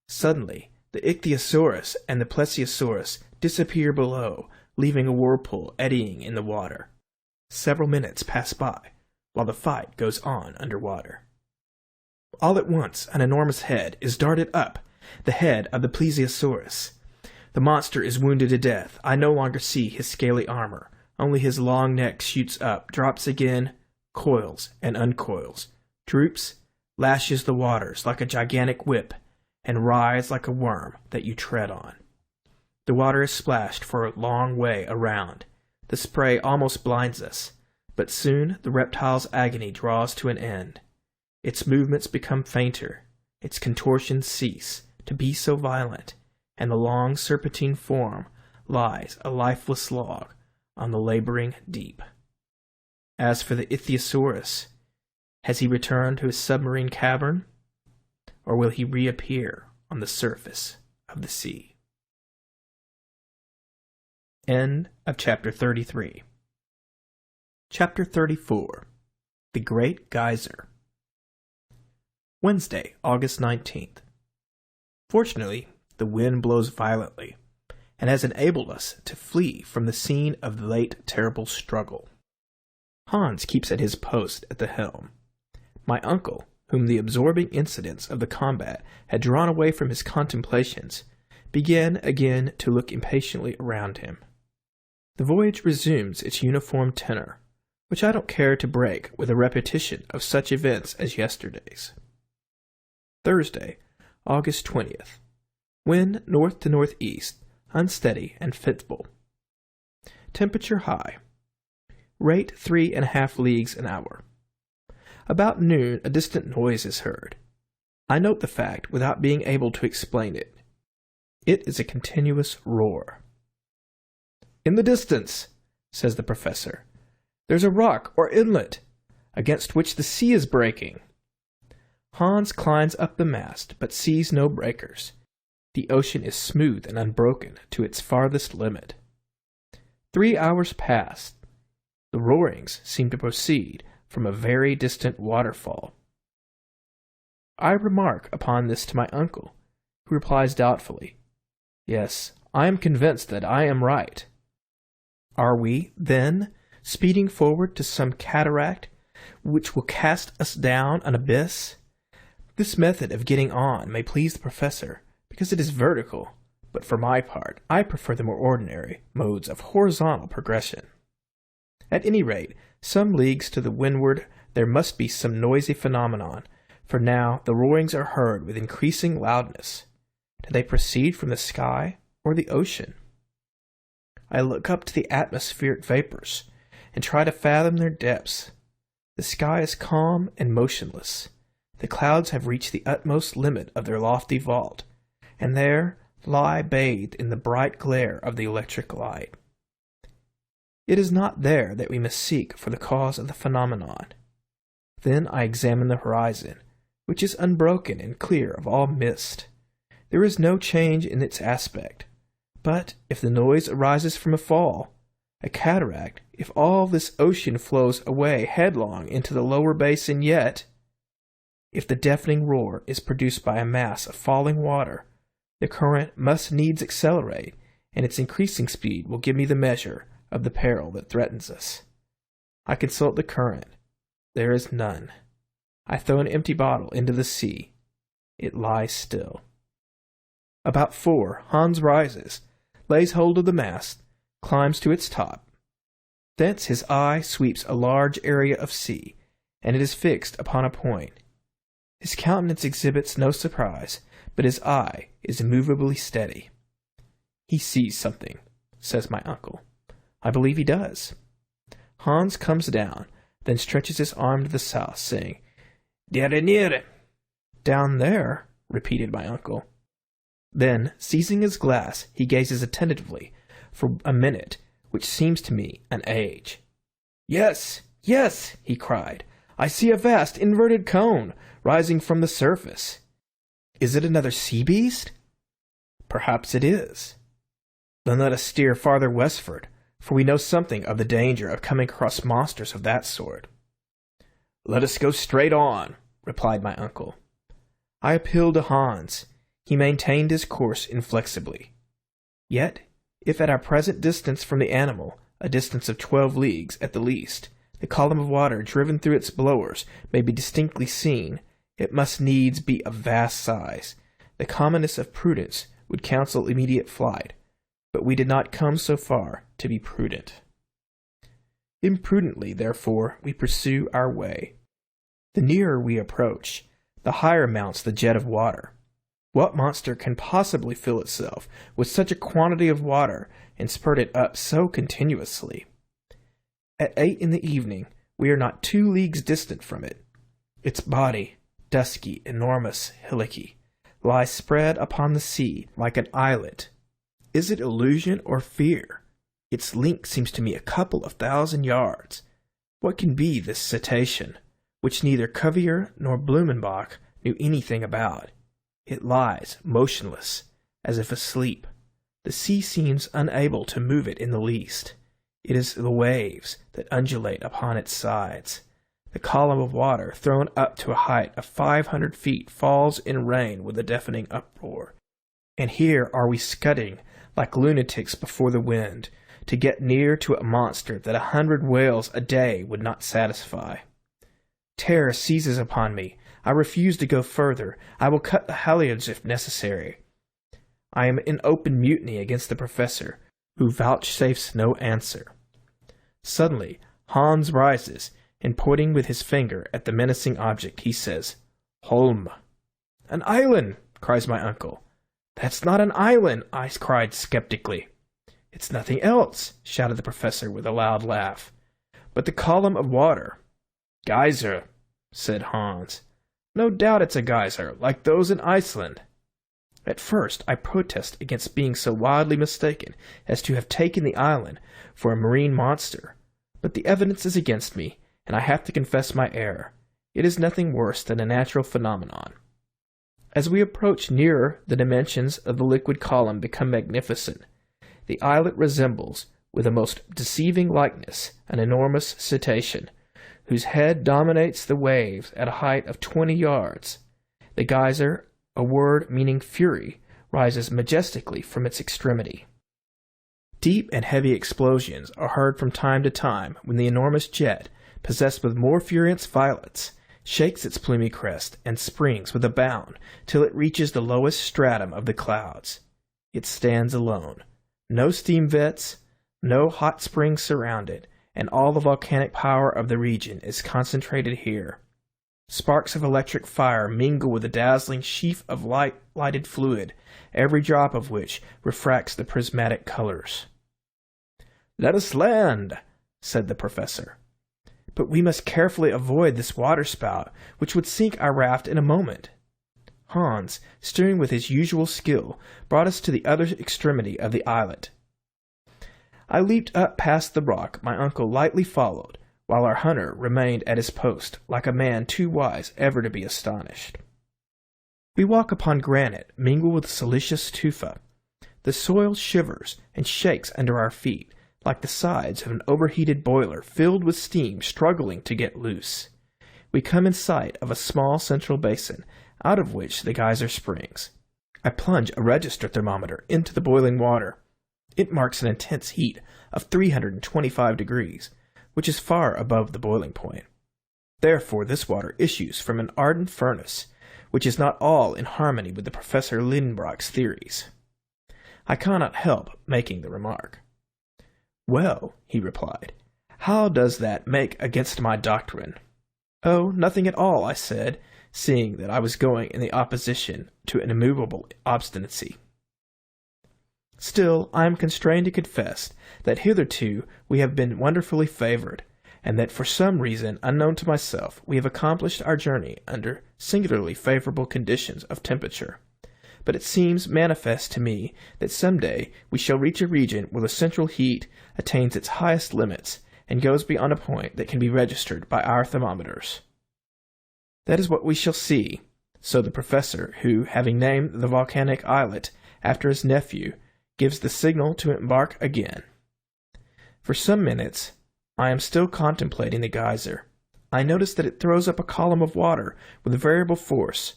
Suddenly, the ichthyosaurus and the plesiosaurus disappear below, leaving a whirlpool eddying in the water. Several minutes pass by, while the fight goes on underwater. All at once, an enormous head is darted up, the head of the plesiosaurus. The monster is wounded to death. I no longer see his scaly armor. Only his long neck shoots up, drops again, coils and uncoils, droops, lashes the waters like a gigantic whip, and writhes like a worm that you tread on. The water is splashed for a long way around. The spray almost blinds us, but soon the reptile's agony draws to an end. Its movements become fainter, its contortions cease to be so violent, and the long serpentine form lies a lifeless log on the laboring deep. As for the Ichthyosaurus, has he returned to his submarine cavern, or will he reappear on the surface of the sea? End of Chapter 33. Chapter 34. The Great Geyser. Wednesday, August 19th. Fortunately, the wind blows violently, and has enabled us to flee from the scene of the late terrible struggle. Hans keeps at his post at the helm. My uncle, whom the absorbing incidents of the combat had drawn away from his contemplations, began again to look impatiently around him. The voyage resumes its uniform tenor, which I don't care to break with a repetition of such events as yesterday's. Thursday, August 20th. Wind north to northeast, unsteady and fitful. Temperature high. Rate 3.5 leagues an hour. About noon, a distant noise is heard. I note the fact without being able to explain it. It is a continuous roar. "In the distance," says the professor, "there's a rock or inlet, against which the sea is breaking." Hans climbs up the mast, but sees no breakers. The ocean is smooth and unbroken to its farthest limit. 3 hours pass. The roarings seem to proceed from a very distant waterfall. I remark upon this to my uncle, who replies doubtfully, "Yes, I am convinced that I am right." Are we, then, speeding forward to some cataract which will cast us down an abyss? This method of getting on may please the professor, because it is vertical, but for my part, I prefer the more ordinary modes of horizontal progression. At any rate, some leagues to the windward there must be some noisy phenomenon, for now the roarings are heard with increasing loudness. Do they proceed from the sky or the ocean? I look up to the atmospheric vapors, and try to fathom their depths. The sky is calm and motionless. The clouds have reached the utmost limit of their lofty vault, and there lie bathed in the bright glare of the electric light. It is not there that we must seek for the cause of the phenomenon. Then I examine the horizon, which is unbroken and clear of all mist. There is no change in its aspect. But if the noise arises from a fall, a cataract, if all this ocean flows away headlong into the lower basin yet, if the deafening roar is produced by a mass of falling water, the current must needs accelerate, and its increasing speed will give me the measure of the peril that threatens us. I consult the current. There is none. I throw an empty bottle into the sea. It lies still. About 4, Hans rises, lays hold of the mast, climbs to its top. Thence his eye sweeps a large area of sea, and it is fixed upon a point. His countenance exhibits no surprise, but his eye is immovably steady. "He sees something," says my uncle. I believe he does. Hans comes down, then stretches his arm to the south, saying, "Der near." "Down there," repeated my uncle. Then, seizing his glass, he gazes attentively for a minute, which seems to me an age. "Yes, yes," he cried, "I see a vast inverted cone rising from the surface. Is it another sea beast?" "Perhaps it is." "Then let us steer farther westward, for we know something of the danger of coming across monsters of that sort." "Let us go straight on," replied my uncle. I appealed to Hans. He maintained his course inflexibly. Yet, if at our present distance from the animal, a distance of 12 leagues at the least, the column of water driven through its blowers may be distinctly seen, it must needs be of vast size. The commonness of prudence would counsel immediate flight, but we did not come so far to be prudent. Imprudently, therefore, we pursue our way. The nearer we approach, the higher mounts the jet of water. What monster can possibly fill itself with such a quantity of water and spurt it up so continuously? At 8 in the evening, we are not 2 leagues distant from it. Its body, dusky, enormous, hillocky, lies spread upon the sea like an islet. Is it illusion or fear? Its length seems to me a couple of 1,000 yards. What can be this cetacean, which neither Cuvier nor Blumenbach knew anything about? It lies motionless, as if asleep. The sea seems unable to move it in the least. It is the waves that undulate upon its sides. The column of water, thrown up to a height of 500 feet, falls in rain with a deafening uproar. And here are we scudding like lunatics before the wind, to get near to a monster that 100 whales a day would not satisfy. Terror seizes upon me. I refuse to go further. I will cut the halyards if necessary. I am in open mutiny against the professor, who vouchsafes no answer. Suddenly, Hans rises, and pointing with his finger at the menacing object, he says, "Holm." "An island!" cries my uncle. "That's not an island," I cried skeptically. "It's nothing else," shouted the professor with a loud laugh. "But the column of water." "Geyser," said Hans. "No doubt it's a geyser, like those in Iceland." At first I protest against being so wildly mistaken as to have taken the island for a marine monster, but the evidence is against me, and I have to confess my error. It is nothing worse than a natural phenomenon. As we approach nearer, the dimensions of the liquid column become magnificent. The islet resembles, with a most deceiving likeness, an enormous cetacean, whose head dominates the waves at a height of 20 yards. The geyser, a word meaning fury, rises majestically from its extremity. Deep and heavy explosions are heard from time to time when the enormous jet, possessed with more furious violence, shakes its plumy crest and springs with a bound till it reaches the lowest stratum of the clouds. It stands alone. No steam vents, no hot springs surround it, and all the volcanic power of the region is concentrated here. Sparks of electric fire mingle with a dazzling sheaf of lighted fluid, every drop of which refracts the prismatic colors. "Let us land," said the professor. "But we must carefully avoid this waterspout, which would sink our raft in a moment." Hans, steering with his usual skill, brought us to the other extremity of the islet. I leaped up past the rock my uncle lightly followed, while our hunter remained at his post, like a man too wise ever to be astonished. We walk upon granite mingled with silicious tufa. The soil shivers and shakes under our feet, like the sides of an overheated boiler filled with steam struggling to get loose. We come in sight of a small central basin, out of which the geyser springs. I plunge a register thermometer into the boiling water. It marks an intense heat of 325 degrees, which is far above the boiling point. Therefore this water issues from an ardent furnace, which is not all in harmony with the Professor Liedenbrock's theories. I cannot help making the remark. "Well," he replied, "how does that make against my doctrine?" "Oh, nothing at all," I said, seeing that I was going in the opposition to an immovable obstinacy. "Still, I am constrained to confess that hitherto we have been wonderfully favored, and that for some reason unknown to myself we have accomplished our journey under singularly favorable conditions of temperature. But it seems manifest to me that some day we shall reach a region where the central heat attains its highest limits and goes beyond a point that can be registered by our thermometers. That is what we shall see," so the professor, who, having named the volcanic islet after his nephew, gives the signal to embark again. For some minutes I am still contemplating the geyser. I notice that it throws up a column of water with a variable force,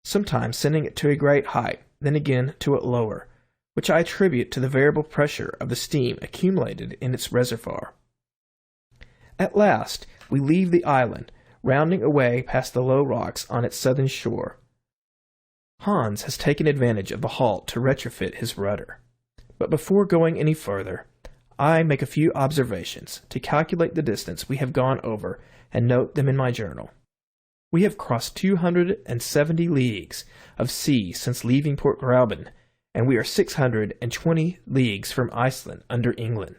sometimes sending it to a great height, then again to a lower, which I attribute to the variable pressure of the steam accumulated in its reservoir. At last we leave the island, rounding away past the low rocks on its southern shore. Hans has taken advantage of the halt to retrofit his rudder. But before going any further, I make a few observations to calculate the distance we have gone over and note them in my journal. We have crossed 270 leagues of sea since leaving Port Gräuben, and we are 620 leagues from Iceland under England.